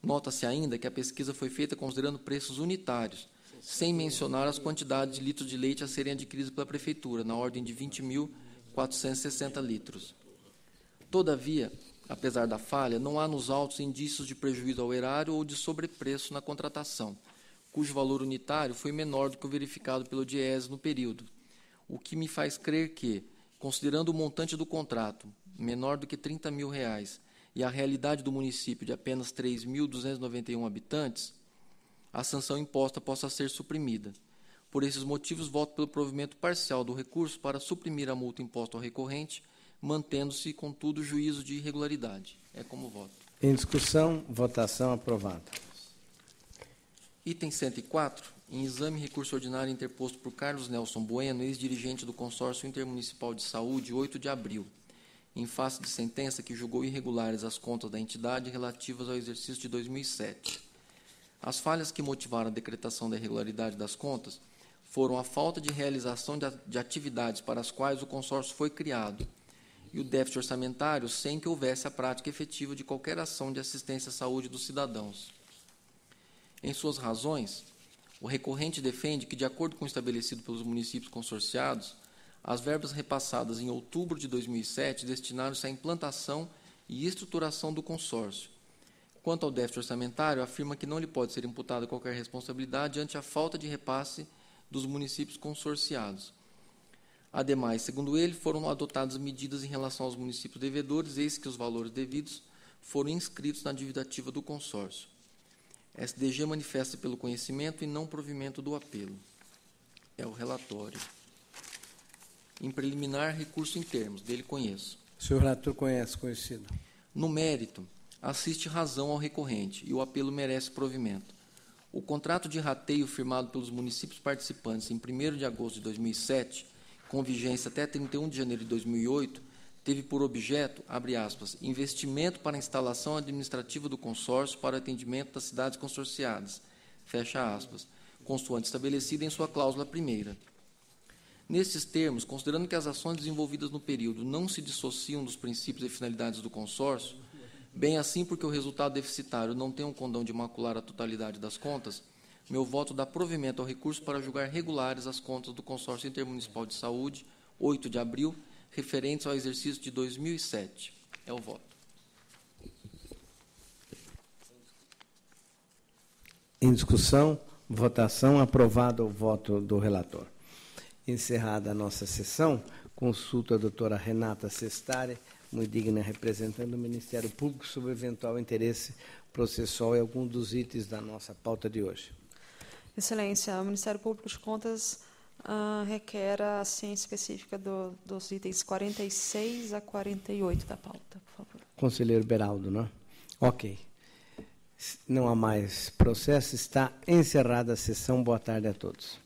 Nota-se ainda que a pesquisa foi feita considerando preços unitários, sem mencionar as quantidades de litros de leite a serem adquiridos pela Prefeitura, na ordem de 20.460 litros. Todavia, apesar da falha, não há nos autos indícios de prejuízo ao erário ou de sobrepreço na contratação, cujo valor unitário foi menor do que o verificado pelo DIES no período, o que me faz crer que, considerando o montante do contrato, menor do que R$ 30 mil, e a realidade do município de apenas 3.291 habitantes, a sanção imposta possa ser suprimida. Por esses motivos, voto pelo provimento parcial do recurso para suprimir a multa imposta ao recorrente, mantendo-se, contudo, o juízo de irregularidade. É como voto. Em discussão, votação aprovada. Item 104. Em exame, recurso ordinário interposto por Carlos Nelson Bueno, ex-dirigente do Consórcio Intermunicipal de Saúde, 8 de abril, em face de sentença que julgou irregulares as contas da entidade relativas ao exercício de 2007. As falhas que motivaram a decretação da irregularidade das contas foram a falta de realização de atividades para as quais o consórcio foi criado e o déficit orçamentário sem que houvesse a prática efetiva de qualquer ação de assistência à saúde dos cidadãos. Em suas razões, o recorrente defende que, de acordo com o estabelecido pelos municípios consorciados, as verbas repassadas em outubro de 2007 destinaram-se à implantação e estruturação do consórcio. Quanto ao déficit orçamentário, afirma que não lhe pode ser imputada qualquer responsabilidade ante a falta de repasse dos municípios consorciados. Ademais, segundo ele, foram adotadas medidas em relação aos municípios devedores, eis que os valores devidos foram inscritos na dívida ativa do consórcio. SDG manifesta pelo conhecimento e não provimento do apelo. É o relatório. Em preliminar, recurso em termos, dele conheço. O senhor relator conhecido. No mérito, assiste razão ao recorrente e o apelo merece provimento. O contrato de rateio firmado pelos municípios participantes em 1º de agosto de 2007, com vigência até 31 de janeiro de 2008, teve por objeto, abre aspas, investimento para a instalação administrativa do consórcio para atendimento das cidades consorciadas, fecha aspas, consoante estabelecido em sua cláusula primeira. Nestes termos, considerando que as ações desenvolvidas no período não se dissociam dos princípios e finalidades do consórcio, Bem assim, porque o resultado deficitário não tem um condão de macular a totalidade das contas, meu voto dá provimento ao recurso para julgar regulares as contas do Consórcio Intermunicipal de Saúde, 8 de abril, referentes ao exercício de 2007. É o voto. Em discussão, votação, aprovado o voto do relator. Encerrada a nossa sessão, consulto a doutora Renata Sestari, muito digna representante do Ministério Público, sobre eventual interesse processual em algum dos itens da nossa pauta de hoje. Excelência, o Ministério Público de Contas requer a ciência específica dos itens 46 a 48 da pauta, por favor. Conselheiro Beraldo, não? Ok. Não há mais processo, está encerrada a sessão. Boa tarde a todos.